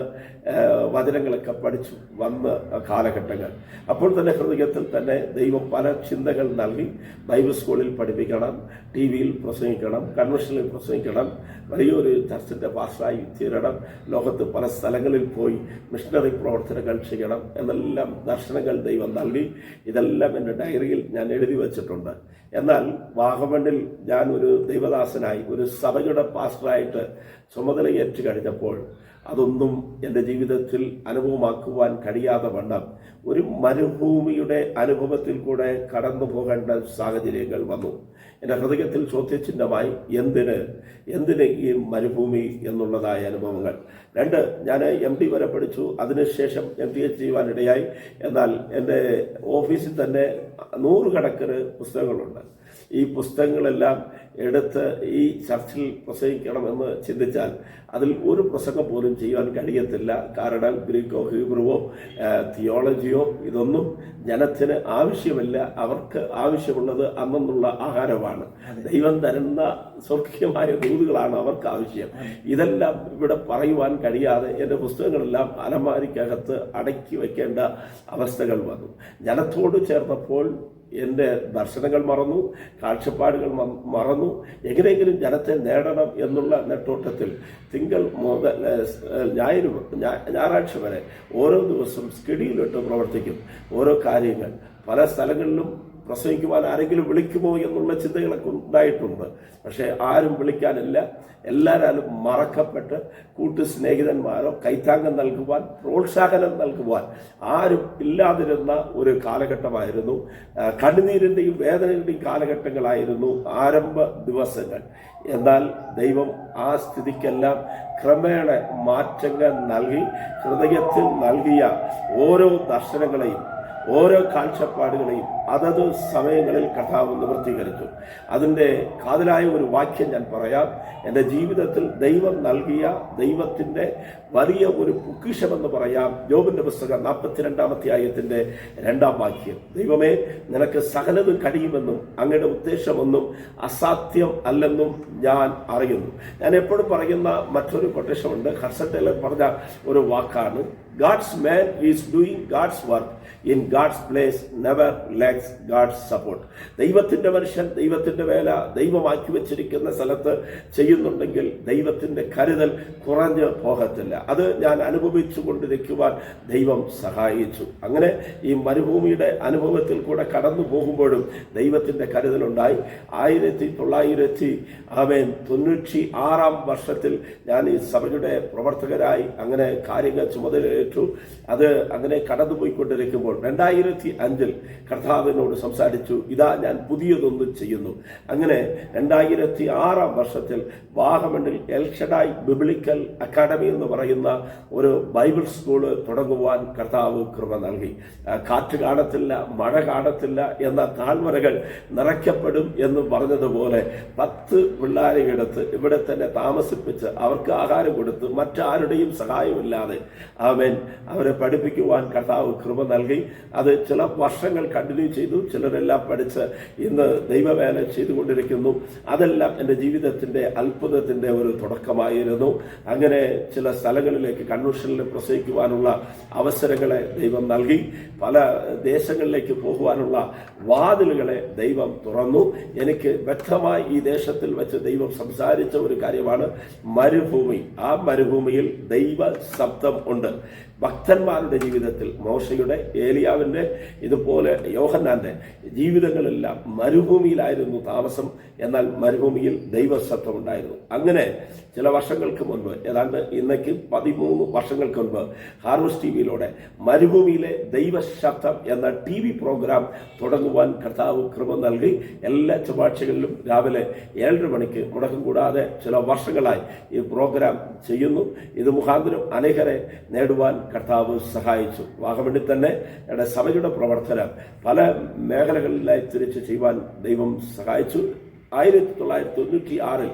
വചനങ്ങളൊക്കെ പഠിച്ചു വന്ന കാലഘട്ടങ്ങൾ. അപ്പോൾ തന്നെ ഹൃദയത്തിൽ തന്നെ ദൈവം പല ചിന്തകൾ നൽകി. ബൈബിൾ സ്കൂളിൽ പഠിപ്പിക്കണം, TV-യിൽ പ്രസംഗിക്കണം, കൺവെൻഷനിൽ പ്രസംഗിക്കണം, വലിയൊരു ചർച്ചിൻ്റെ പാസ്റ്ററായി തീരണം, ലോകത്ത് പല സ്ഥലങ്ങളിൽ പോയി മിഷണറി പ്രവർത്തനങ്ങൾ ചെയ്യണം എന്നെല്ലാം ദർശനങ്ങൾ ദൈവം നൽകി. ഇതെല്ലാം എൻ്റെ ഡയറിയിൽ ഞാൻ എഴുതി വച്ചിട്ടുണ്ട്. എന്നാൽ വാഗമണ്ണിൽ ഞാൻ ഒരു ദൈവദാസനായി ഒരു സഭയുടെ പാസ്റ്ററായിട്ട് ചുമതലയേറ്റു കഴിഞ്ഞപ്പോൾ അതൊന്നും എൻ്റെ ജീവിതത്തിൽ അനുഭവമാക്കുവാൻ കഴിയാതെ വണ്ണം ഒരു മരുഭൂമിയുടെ അനുഭവത്തിൽ കൂടെ കടന്നു പോകേണ്ട സാഹചര്യങ്ങൾ വന്നു. എൻ്റെ ഹൃദയത്തിൽ ചോദ്യചിഹ്നമായി എന്തിന് ഈ മരുഭൂമി എന്നുള്ളതായ അനുഭവങ്ങൾ. 2, ഞാൻ MD വരെ പഠിച്ചു. അതിനുശേഷം MPH ചെയ്യുവാനിടയായി. എന്നാൽ എൻ്റെ ഓഫീസിൽ തന്നെ 100 കണക്കിന് പുസ്തകങ്ങളുണ്ട്. ഈ പുസ്തകങ്ങളെല്ലാം എടുത്ത് ഈ ചർച്ചിൽ പ്രസംഗിക്കണമെന്ന് ചിന്തിച്ചാൽ അതിൽ ഒരു പ്രസംഗം പോലും ചെയ്യാൻ കഴിയത്തില്ല. കാരണം ഗ്രീക്കോ ഹീബ്രുവോ തിയോളജിയോ ഇതൊന്നും ജനത്തിന് ആവശ്യമില്ല. അവർക്ക് ആവശ്യമുള്ളത് അന്നുള്ള ആഹാരമാണ്. ദൈവം തരുന്ന സ്വർഗീയമായ ദൂതുകളാണ് അവർക്ക് ആവശ്യം. ഇതെല്ലാം ഇവിടെ പറയുവാൻ കഴിയാതെ എൻ്റെ പുസ്തകങ്ങളെല്ലാം അലമാരിക്കകത്ത് അടക്കി വയ്ക്കേണ്ട അവസ്ഥകൾ വന്നു. ജനത്തോട് ചേർന്നപ്പോൾ എൻ്റെ ദർശനങ്ങൾ മറന്നു, കാഴ്ചപ്പാടുകൾ മറന്നു. എങ്ങനെയെങ്കിലും ജനത്തെ നേടണം എന്നുള്ള നെട്ടോട്ടത്തിൽ തിങ്കൾ മുതൽ ഞായറാഴ്ച വരെ ഓരോ ദിവസം സ്കെഡ്യൂളിട്ട് പ്രവർത്തിക്കും. ഓരോ കാര്യങ്ങൾ പല സ്ഥലങ്ങളിലും പ്രസംഗിക്കുവാൻ ആരെങ്കിലും വിളിക്കുമോ എന്നുള്ള ചിന്തകളൊക്കെ ഉണ്ടായിട്ടുണ്ട്. പക്ഷേ ആരും വിളിക്കാനില്ല. എല്ലാവരും മറക്കപ്പെട്ട് സ്നേഹിതന്മാരോ കൈത്താങ്ങം നൽകുവാൻ, പ്രോത്സാഹനം നൽകുവാൻ ആരും ഇല്ലാതിരുന്ന ഒരു കാലഘട്ടമായിരുന്നു. കണ്ണുനീരിൻ്റെയും വേദനയുടെയും കാലഘട്ടങ്ങളായിരുന്നു ആരംഭ ദിവസങ്ങൾ. എന്നാൽ ദൈവം ആ സ്ഥിതിക്കെല്ലാം ക്രമേണ മാറ്റങ്ങൾ നൽകി ഹൃദയത്തിൽ നൽകിയ ഓരോ ദർശനങ്ങളെയും ഓരോ കാഴ്ചപ്പാടുകളെയും അതത് സമയങ്ങളിൽ കർത്താവ് നിവൃത്തീകരിച്ചു. അതിൻ്റെ കാതലായ ഒരു വാക്യം ഞാൻ പറയാം. എൻ്റെ ജീവിതത്തിൽ ദൈവം നൽകിയ ദൈവത്തിൻ്റെ വലിയ ഒരു പൊക്കിഷമെന്ന് പറയാം. യോബിന്റെ പുസ്തകം 42-ാം അധ്യായത്തിൻ്റെ 2-ാം വാക്യം. ദൈവമേ, നിനക്ക് സകലതും കഴിയുമെന്നും അങ്ങയുടെ ഉദ്ദേശമൊന്നും അസാധ്യം അല്ലെന്നും ഞാൻ അറിയുന്നു. ഞാൻ എപ്പോഴും പറയുന്ന മറ്റൊരു കൊട്ടേഷനുണ്ട്. ഹഡ്സൺ ടൈലർ പറഞ്ഞ ഒരു വാക്കാണ്, God's man is doing God's work in God's place never lakhs God's support. ദൈവത്തിന്റെ മനുഷ്യൻ ദൈവത്തിന്റെ വേല ദൈവമാക്കി വെച്ചിരിക്കുന്ന സ്ഥലത്ത് ചെയ്യുന്നുണ്ടെങ്കിൽ ദൈവത്തിന്റെ കരുതൽ കുറഞ്ഞു പോകത്തില്ല. അത് ഞാൻ അനുഭവിച്ചു കൊണ്ടിരിക്കുവാൻ ദൈവം സഹായിച്ചു. അങ്ങനെ ഈ മരുഭൂമിയുടെ അനുഭവത്തിൽ കൂടെ കടന്നു പോകുമ്പോഴും ദൈവത്തിന്റെ കരുതലുണ്ടായി. 1996 വർഷത്തിൽ ഞാൻ ഈ സഭയുടെ പ്രവർത്തകരായി അങ്ങനെ കാര്യങ്ങൾ ചുമതലയേറ്റു. അത് അങ്ങനെ കടന്നുപോയിക്കൊണ്ടിരിക്കുമ്പോൾ 2005 കർത്താവിനോട് സംസാരിച്ചു, ഇതാ ഞാൻ പുതിയതൊന്നും ചെയ്യുന്നു. അങ്ങനെ 2006 വർഷത്തിൽ വാഗമണ്ണിൽ എൽഷഡായ് ബിബ്ലിക്കൽ അക്കാഡമി എന്ന് പറയുന്ന ഒരു ബൈബിൾ സ്കൂള് തുടങ്ങുവാൻ കർത്താവ് കൃപ നൽകി. കാറ്റ് കാണത്തില്ല, മഴ കാണത്തില്ല എന്ന താഴ്വരകൾ നിറയ്ക്കപ്പെടും എന്ന് പറഞ്ഞതുപോലെ 10 പിള്ളേരെ എടുത്ത് ഇവിടെ തന്നെ താമസിപ്പിച്ച് അവർക്ക് ആഹാരം കൊടുത്ത് മറ്റാരുടെയും സഹായമില്ലാതെ അവരെ പഠിപ്പിക്കുവാൻ കർത്താവ് കൃപ നൽകി. അത് ചില വർഷങ്ങൾ കണ്ടിന്യൂ ചെയ്തു. ചിലരെല്ലാം പഠിച്ച് ഇന്ന് ദൈവവേല ചെയ്തുകൊണ്ടിരിക്കുന്നു. അതെല്ലാം എൻ്റെ ജീവിതത്തിൻ്റെ അത്ഭുതത്തിൻ്റെ ഒരു തുടക്കമായിരുന്നു. അങ്ങനെ ചില സ്ഥലങ്ങളിലേക്ക് കൺവെൻഷനിൽ പ്രസംഗിക്കുവാനുള്ള അവസരങ്ങളെ ദൈവം നൽകി. പല ദേശങ്ങളിലേക്ക് പോകുവാനുള്ള വാതിലുകളെ ദൈവം തുറന്നു. എനിക്ക് വ്യക്തമായി ഈ ദേശത്തിൽ വെച്ച് ദൈവം സംസാരിച്ച ഒരു കാര്യമാണ് മരുഭൂമി. ആ മരുഭൂമിയിൽ ദൈവ ശബ്ദം ഉണ്ട്. ഭക്തന്മാരുടെ ജീവിതത്തിൽ മോശയുടെ, ഏലിയാവിൻ്റെ, ഇതുപോലെ യോഹന്നാന്റെ ജീവിതങ്ങളെല്ലാം മരുഭൂമിയിലായിരുന്നു താമസം. എന്നാൽ മരുഭൂമിയിൽ ദൈവശബ്ദം ഉണ്ടായിരുന്നു. അങ്ങനെ ചില വർഷങ്ങൾക്ക് മുൻപ്, ഏതാണ്ട് ഇന്നേക്ക് 13 വർഷങ്ങൾക്ക് മുൻപ്, ഹാർവസ്റ്റ് ടിവിയിലൂടെ മരുഭൂമിയിലെ ദൈവശബ്ദം എന്ന TV പ്രോഗ്രാം തുടങ്ങുവാൻ കർത്താവ് കൃപ നൽകി. എല്ലാ ചൊവ്വാഴ്ചകളിലും രാവിലെ 7:30 മണിക്ക് മുടക്കം കൂടാതെ ചില വർഷങ്ങളായി ഈ പ്രോഗ്രാം ചെയ്യുന്നു. ഇത് മുഖാന്തരം അനേകരെ നേടുവാൻ കർത്താവ് സഹായിച്ചു. വാഗമണ്ണിൽ തന്നെ ഞങ്ങളുടെ സഭയുടെ പ്രവർത്തനം പല മേഖലകളിലായി തിരിച്ച് ചെയ്യുവാൻ ദൈവം സഹായിച്ചു. 1996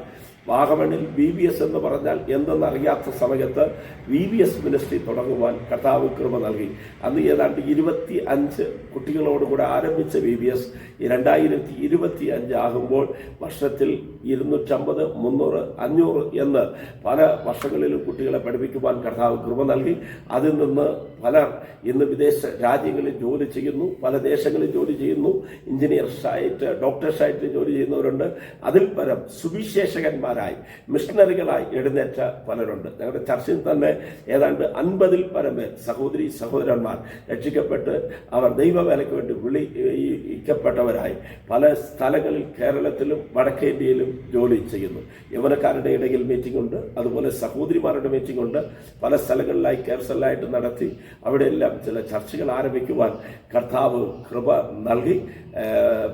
വാഗമണ്ണിൽ VBS എന്ന് പറഞ്ഞാൽ എന്തെന്നറിയാത്ത സമയത്ത് VBS മിനിസ്ട്രി തുടങ്ങുവാൻ കർത്താവ് കൃപ നൽകി. അന്ന് ഏതാണ്ട് 25 കുട്ടികളോടുകൂടെ ആരംഭിച്ച VBS 2025 ആകുമ്പോൾ വർഷത്തിൽ 250, 300, 500 എന്ന് പല വർഷങ്ങളിലും കുട്ടികളെ പഠിപ്പിക്കുവാൻ കർത്താവ് കൃപ നൽകി. അതിൽ നിന്ന് പലർ ഇന്ന് വിദേശ രാജ്യങ്ങളിൽ ജോലി ചെയ്യുന്നു, പല ദേശങ്ങളിൽ ജോലി ചെയ്യുന്നു. എഞ്ചിനീയർസായിട്ട്, ഡോക്ടേഴ്സായിട്ട് ജോലി ചെയ്യുന്നവരുണ്ട്. അതിൽ പരം സുവിശേഷകന്മാരായി, മിഷണറികളായി എഴുന്നേറ്റ പലരുണ്ട്. ഞങ്ങളുടെ ചർച്ചയിൽ തന്നെ ഏതാണ്ട് 50-ൽ പരം പേർ, സഹോദരി സഹോദരന്മാർ രക്ഷിക്കപ്പെട്ട് അവർ ദൈവവേലയ്ക്ക് വേണ്ടി വിളിക്കപ്പെട്ടവരായി പല സ്ഥലങ്ങളിൽ കേരളത്തിലും വടക്കേ ഇന്ത്യയിലും ജോലി ചെയ്യുന്നു. യൗവനക്കാരുടെ ഇടയിൽ മീറ്റിംഗ് ഉണ്ട്, അതുപോലെ സഹോദരിമാരുടെ മീറ്റിംഗ് ഉണ്ട്. പല സ്ഥലങ്ങളിലായി കേർസലായിട്ട് നടത്തി അവിടെയെല്ലാം ചില ചർച്ചകൾ ആരംഭിക്കുവാൻ കർത്താവ് കൃപ നൽകി.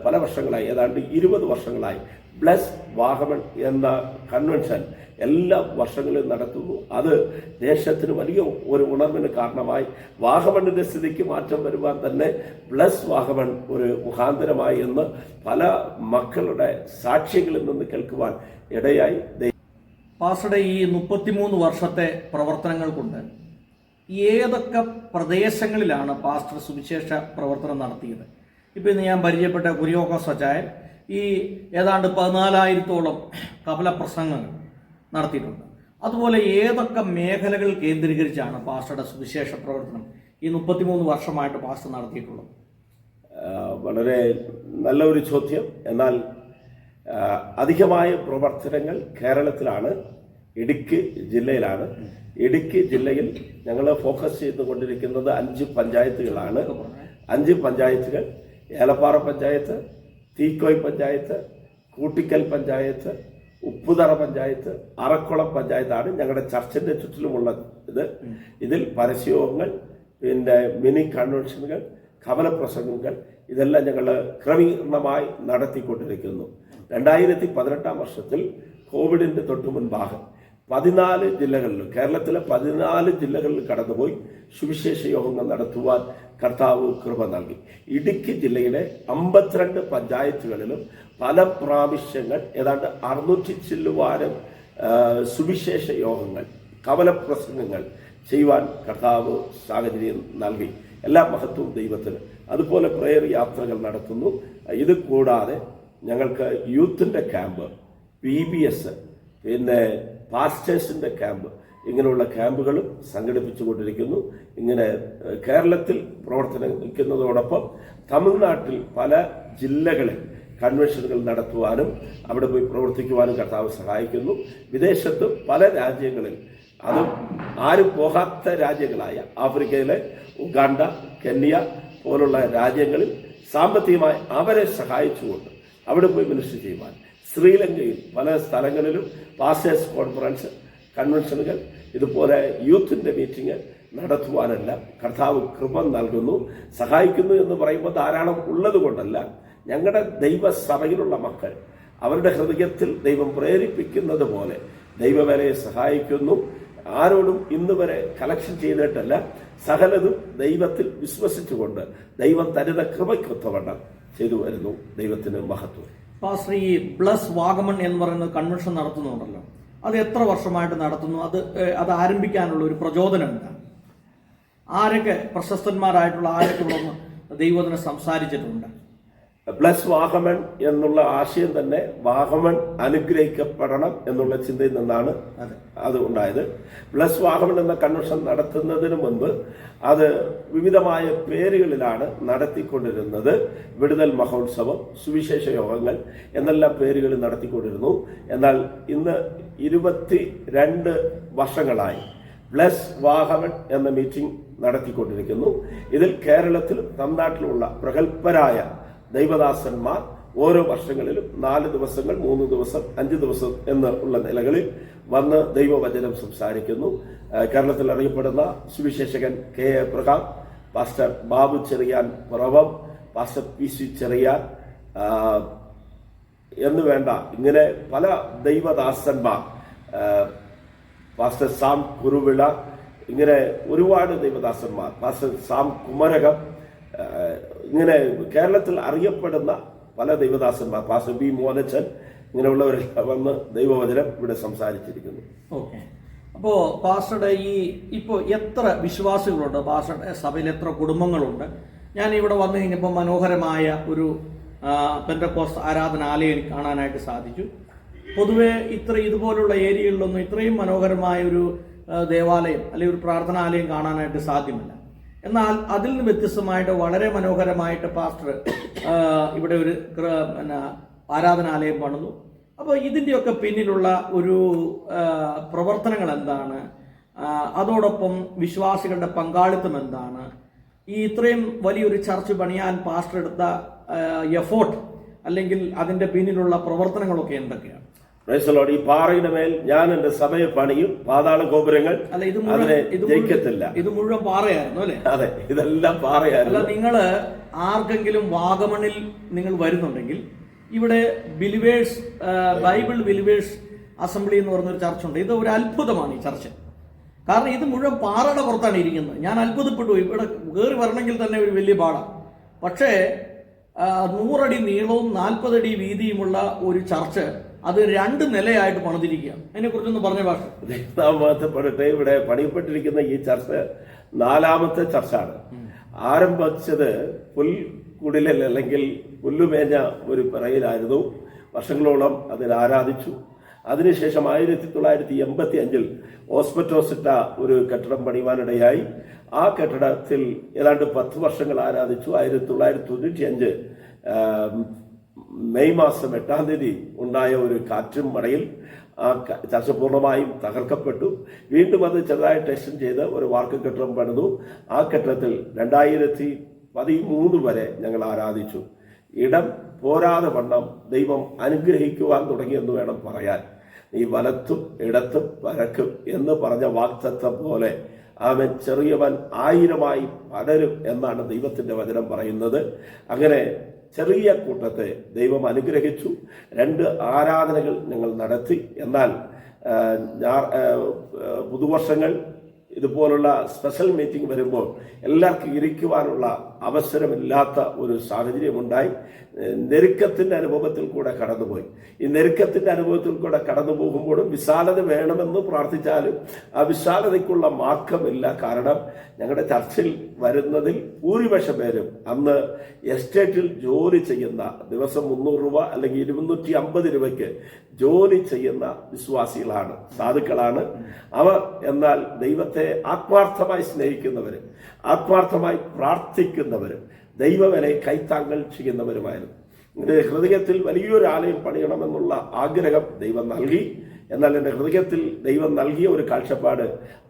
പല വർഷങ്ങളായി, ഏതാണ്ട് 20 വർഷങ്ങളായി ബ്ലസ് വാഗമൺ എന്ന കൺവെൻഷൻ എല്ലാ വർഷങ്ങളിലും നടത്തുന്നു. അത് ദേശത്തിന് വലിയ ഒരു ഉണർവിന് കാരണമായി. വാഗമണ്ണിന്റെ സ്ഥിതിക്ക് മാറ്റം വരുവാൻ തന്നെ ബ്ലസ് വാഗമൺ ഒരു മുഖാന്തരമായി എന്ന് പല മക്കളുടെ സാക്ഷ്യങ്ങളിൽ നിന്ന് കേൾക്കുവാൻ ഇടയായി. പാസ്റ്ററുടെ ഈ 33 വർഷത്തെ പ്രവർത്തനങ്ങൾ കൊണ്ട് ഏതൊക്കെ പ്രദേശങ്ങളിലാണ് പാസ്റ്റർ സുവിശേഷ പ്രവർത്തനം നടത്തിയത്? ഇപ്പം ഇന്ന് ഞാൻ പരിചയപ്പെട്ട കുര്യോക്കോസ് അച്ചായൻ ഈ ഏതാണ്ട് 14,000-ഓളം കപല പ്രസംഗങ്ങൾ നടത്തിയിട്ടുണ്ട്. അതുപോലെ ഏതൊക്കെ മേഖലകൾ കേന്ദ്രീകരിച്ചാണ് പാസ്റ്ററുടെ സുവിശേഷ പ്രവർത്തനം ഈ 33 വർഷമായിട്ട് പാസ്റ്റർ നടത്തിയിട്ടുള്ളത്? വളരെ നല്ല ഒരു ചോദ്യം. എന്നാൽ അധികമായ പ്രവർത്തനങ്ങൾ കേരളത്തിലാണ്, ഇടുക്കി ജില്ലയിലാണ്. ഇടുക്കി ജില്ലയിൽ ഞങ്ങൾ ഫോക്കസ് ചെയ്തുകൊണ്ടിരിക്കുന്നത് 5 പഞ്ചായത്തുകളാണ്. 5 പഞ്ചായത്തുകൾ ഏലപ്പാറ പഞ്ചായത്ത്, തീക്കോയ് പഞ്ചായത്ത്, കൂട്ടിക്കൽ പഞ്ചായത്ത്, ഉപ്പുതറ പഞ്ചായത്ത്, അറക്കുളം പഞ്ചായത്താണ് ഞങ്ങളുടെ ചർച്ചിന്റെ ചുറ്റിലുമുള്ള ഇതിൽ പരസ്യയോഗങ്ങൾ, പിന്നെ മിനി കൺവെൻഷനുകൾ, കവലപ്രസംഗങ്ങൾ ഇതെല്ലാം ഞങ്ങൾ ക്രമീകരണമായി നടത്തിക്കൊണ്ടിരിക്കുന്നു. 2018 വർഷത്തിൽ കോവിഡിന്റെ തൊട്ടു മുൻപാകെ 14 ജില്ലകളിൽ, കേരളത്തിലെ 14 ജില്ലകളിൽ കടന്നുപോയി സുവിശേഷ യോഗങ്ങൾ നടത്തുവാൻ കർത്താവ് കൃപ നൽകി. ഇടുക്കി ജില്ലയിലെ 52 പഞ്ചായത്തുകളിലും പല പ്രാവശ്യങ്ങൾ ഏതാണ്ട് 600 ചില്ലുവാനും സുവിശേഷ യോഗങ്ങൾ, കവലപ്രസംഗങ്ങൾ ചെയ്യുവാൻ കർത്താവ് സാഹചര്യം നൽകി. എല്ലാ മഹത്വവും ദൈവത്തിന്. അതുപോലെ പ്രയർ യാത്രകൾ നടത്തുന്നു. ഇത് കൂടാതെ ഞങ്ങൾക്ക് യൂത്തിന്റെ ക്യാമ്പ്, PBS, പിന്നെ പാസ്റ്റേഴ്സിന്റെ ക്യാമ്പ്, ഇങ്ങനെയുള്ള ക്യാമ്പുകളും സംഘടിപ്പിച്ചുകൊണ്ടിരിക്കുന്നു. ഇങ്ങനെ കേരളത്തിൽ പ്രവർത്തനിക്കുന്നതോടൊപ്പം തമിഴ്നാട്ടിൽ പല ജില്ലകളിൽ കൺവെൻഷനുകൾ നടത്തുവാനും അവിടെ പോയി പ്രവർത്തിക്കുവാനും കർത്താവ് സഹായിക്കുന്നു. വിദേശത്തും പല രാജ്യങ്ങളിൽ, അതും ആരും പോകാത്ത രാജ്യങ്ങളായ ആഫ്രിക്കയിലെ ഉഗാണ്ട, കെന്യ പോലുള്ള രാജ്യങ്ങളിൽ സാമ്പത്തികമായി അവരെ സഹായിച്ചുകൊണ്ട് അവിടെ പോയി മിനിസ്റ്റർ ചെയ്യുവാൻ, ശ്രീലങ്കയിൽ പല സ്ഥലങ്ങളിലും പാസ്റ്റേഴ്സ് കോൺഫറൻസ്, കൺവെൻഷനുകൾ, ഇതുപോലെ യൂത്തിന്റെ മീറ്റിംഗ് നടത്തുവാനെല്ലാം കർത്താവ് കൃപ നൽകുന്നു, സഹായിക്കുന്നു. എന്ന് പറയുമ്പോൾ ധാരാളം ഉള്ളത് കൊണ്ടല്ല, ഞങ്ങളുടെ ദൈവസഭയിലുള്ള മക്കൾ അവരുടെ ഹൃദയത്തിൽ ദൈവം പ്രേരിപ്പിക്കുന്നത് പോലെ ദൈവവേലയെ സഹായിക്കുന്നു. ആരോടും ഇന്ന് വരെ കളക്ഷൻ ചെയ്തിട്ടല്ല, സകലതും ദൈവത്തിൽ വിശ്വസിച്ചുകൊണ്ട് ദൈവം തരുന്ന കൃപയ്ക്കൊത്തവണ്ണം ചെയ്തു വരുന്നു. ദൈവത്തിന് മഹത്വം. പാസ്റ്റർ, ഈ ബ്ലസ് വാഗമൺ എന്ന് പറയുന്ന കൺവെൻഷൻ നടത്തുന്നുണ്ടല്ലോ, അത് എത്ര വർഷമായിട്ട് നടത്തുന്നു? അത് ആരംഭിക്കാനുള്ള ഒരു പ്രചോദനം എന്താണ്? ആരൊക്കെ പ്രശസ്തന്മാരായിട്ടുള്ള ആരൊക്കെ ഇവിടെ ദൈവത്തിന് സംസാരിച്ചിട്ടുണ്ട്? ബ്ലസ് വാഗമൺ എന്നുള്ള ആശയം തന്നെ വാഗമൺ അനുഗ്രഹിക്കപ്പെടണം എന്നുള്ള ചിന്തയിൽ നിന്നാണ് അത് ഉണ്ടായത്. ബ്ലസ് വാഗമൺ എന്ന കൺവെൻഷൻ നടത്തുന്നതിന് മുൻപ് അത് വിവിധമായ പേരുകളിലാണ് നടത്തിക്കൊണ്ടിരുന്നത്. വിടുതൽ മഹോത്സവം, സുവിശേഷ യോഗങ്ങൾ എന്നെല്ലാം പേരുകളിൽ നടത്തിക്കൊണ്ടിരുന്നു. എന്നാൽ ഇന്ന് 22 വർഷങ്ങളായി ബ്ലസ് വാഗമൺ എന്ന മീറ്റിംഗ് നടത്തിക്കൊണ്ടിരിക്കുന്നു. ഇതിൽ കേരളത്തിലും തമിഴ്നാട്ടിലുമുള്ള പ്രഗത്ഭരായ ദൈവദാസന്മാർ ഓരോ വർഷങ്ങളിലും 4 ദിവസങ്ങൾ, 3 ദിവസം, 5 ദിവസം എന്നുള്ള നിലകളിൽ വന്ന് ദൈവവചനം സംസാരിക്കുന്നു. കേരളത്തിൽ അറിയപ്പെടുന്ന സുവിശേഷകൻ KA Abraham, pastor Babu Cherian Puravam, pastor PC Cherian എന്ന് വേണ്ട ഇങ്ങനെ പല ദൈവദാസന്മാർ, പാസ്റ്റർ സാം കുറുവിള, ഇങ്ങനെ ഒരുപാട് ദൈവദാസന്മാർ, പാസ്റ്റർ സാം കുമരകം, ഇങ്ങനെ കേരളത്തിൽ അറിയപ്പെടുന്ന പല ദൈവദാസന്മാർ, പാസ്റ്റർ B മോനച്ചൻ, ഇങ്ങനെയുള്ളവരെല്ലാം വന്ന് ദൈവവചനം ഇവിടെ സംസാരിച്ചിരിക്കുന്നു. ഓക്കെ. അപ്പോൾ പാസ്റ്ററുടെ ഇപ്പോൾ എത്ര വിശ്വാസികളുണ്ട്? പാസ്റ്ററുടെ സഭയിൽ എത്ര കുടുംബങ്ങളുണ്ട്? ഞാൻ ഇവിടെ വന്നു കഴിഞ്ഞപ്പോൾ മനോഹരമായ ഒരു പെന്തക്കോസ്ത് ആരാധനാലയം എനിക്ക് കാണാനായിട്ട് സാധിച്ചു. പൊതുവെ ഇതുപോലുള്ള ഏരിയകളിലൊന്നും ഇത്രയും മനോഹരമായ ഒരു ദേവാലയം അല്ലെങ്കിൽ ഒരു പ്രാർത്ഥനാലയം കാണാനായിട്ട് സാധ്യമല്ല. എന്നാൽ അതിൽ നിന്ന് വ്യത്യസ്തമായിട്ട് വളരെ മനോഹരമായിട്ട് പാസ്റ്റർ ഇവിടെ ഒരു ആരാധനാലയം പണിതു. അപ്പോൾ ഇതിൻ്റെയൊക്കെ പിന്നിലുള്ള ഒരു പ്രവർത്തനങ്ങൾ എന്താണ്? അതോടൊപ്പം വിശ്വാസികളുടെ പങ്കാളിത്തം എന്താണ്? ഇത്രയും വലിയൊരു ചർച്ച് പണിയാൻ പാസ്റ്റർ എടുത്ത എഫോർട്ട് അല്ലെങ്കിൽ അതിൻ്റെ പിന്നിലുള്ള പ്രവർത്തനങ്ങളൊക്കെ എന്തൊക്കെയാണ്? ഈ പാറയുടെ മേൽ ഞാൻ എന്റെ സഭയെ പണിയും, പാതാള ഗോപുരങ്ങൾ അതിനെ ജയിക്കത്തില്ല. ഇത് മുഴുവൻ പാറയായിരുന്നു അല്ലെ? അതെ, ഇതെല്ലാം പാറയായിരുന്നു. അല്ല, നിങ്ങൾ ആർക്കെങ്കിലും വാഗമണിൽ നിങ്ങൾ വരുന്നുണ്ടെങ്കിൽ ഇവിടെ ബിലിവേഴ്സ് ബൈബിൾ ബിലിവേഴ്സ് അസംബ്ലി എന്ന് പറഞ്ഞൊരു ചർച്ചുണ്ട്. ഇത് ഒരു അത്ഭുതമാണ് ഈ ചർച്ച്. കാരണം ഇത് മുഴുവൻ പാറയുടെ പുറത്താണ് ഇരിക്കുന്നത്. ഞാൻ അത്ഭുതപ്പെട്ടു. ഇവിടെ കയറി വരണമെങ്കിൽ തന്നെ ഒരു വലിയ പാടാണ്. പക്ഷേ 100 അടി നീളവും 40 അടി വീതിയുമുള്ള ഒരു ചർച്ച് അത് 2 നിലയായിട്ട് പണിതിരിക്കുക. അതിനെ കുറിച്ചൊന്ന് പറഞ്ഞ ഭാഷ. പെടട്ടെ. ഇവിടെ പണിയപ്പെട്ടിരിക്കുന്ന ഈ ചർച്ച് 4ാമത്തെ ചർച്ചാണ്. ആരംഭിച്ചത് പുൽക്കുടിലിൽ അല്ലെങ്കിൽ പുല്ലുമേഞ്ഞ ഒരു പിറയിലായിരുന്നു. വർഷങ്ങളോളം അതിൽ ആരാധിച്ചു. അതിനുശേഷം 1985 ഓസ്പെറ്റോസിട്ട ഒരു കെട്ടിടം പണിയുവാനിടയായി. ആ കെട്ടിടത്തിൽ ഏതാണ്ട് 10 വർഷങ്ങൾ ആരാധിച്ചു. 1995 മെയ് മാസം 8-ാം തീയതി ഉണ്ടായ ഒരു കാറ്റും മഴയിൽ ആ ചർച്ച പൂർണ്ണമായും തകർക്കപ്പെട്ടു. വീണ്ടും അത് ചെറുതായിട്ട് എക്സ്റ്റൻഡ് ചെയ്ത് ഒരു വാർക്ക് കെട്ടിടം പണിതു. ആ കെട്ടിടത്തിൽ 13 വരെ ഞങ്ങൾ ആരാധിച്ചു. ഇടം പോരാതെ വണ്ണം ദൈവം അനുഗ്രഹിക്കുവാൻ തുടങ്ങിയെന്ന് വേണം പറയാൻ. നീ വലത്തും ഇടത്തും പരക്കും എന്ന് പറഞ്ഞ വാക്തത്വം പോലെ അവൻ ചെറിയവൻ 1000 പടരും എന്നാണ് ദൈവത്തിന്റെ വചനം പറയുന്നത്. അങ്ങനെ ചെറിയ കൂട്ടത്തെ ദൈവം അനുഗ്രഹിച്ചു. 2 ആരാധനകൾ ഞങ്ങൾ നടത്തി. എന്നാൽ പുതുവർഷങ്ങൾ ഇതുപോലുള്ള സ്പെഷ്യൽ മീറ്റിംഗ് വരുമ്പോൾ എല്ലാവർക്കും ഇരിക്കുവാനുള്ള അവസരമില്ലാത്ത ഒരു സാഹചര്യമുണ്ടായി. ഞെരുക്കത്തിൻ്റെ അനുഭവത്തിൽ കൂടെ കടന്നുപോയി. ഈ ഞെരുക്കത്തിൻ്റെ അനുഭവത്തിൽ കൂടെ കടന്നു പോകുമ്പോഴും വിശാലത വേണമെന്ന് പ്രാർത്ഥിച്ചാലും ആ വിശാലതയ്ക്കുള്ള മാർഗമില്ല. കാരണം ഞങ്ങളുടെ ചർച്ചിൽ വരുന്നതിൽ ഭൂരിപക്ഷം പേരും അന്ന് എസ്റ്റേറ്റിൽ ജോലി ചെയ്യുന്ന, ദിവസം 300 രൂപ അല്ലെങ്കിൽ 250 രൂപയ്ക്ക് ജോലി ചെയ്യുന്ന വിശ്വാസികളാണ്, സാധുക്കളാണ് അവർ. എന്നാൽ ദൈവത്തെ ആത്മാർത്ഥമായി സ്നേഹിക്കുന്നവരും ആത്മാർത്ഥമായി പ്രാർത്ഥിക്കുന്നവരും ദൈവവനെ കൈത്താങ്ങൽ ചെയ്യുന്നവരുമായിരുന്നു. എൻ്റെ ഹൃദയത്തിൽ വലിയൊരു ആലയം പണിയണമെന്നുള്ള ആഗ്രഹം ദൈവം നൽകി. എന്നാൽ എൻ്റെ ഹൃദയത്തിൽ ദൈവം നൽകിയ ഒരു കാഴ്ചപ്പാട്,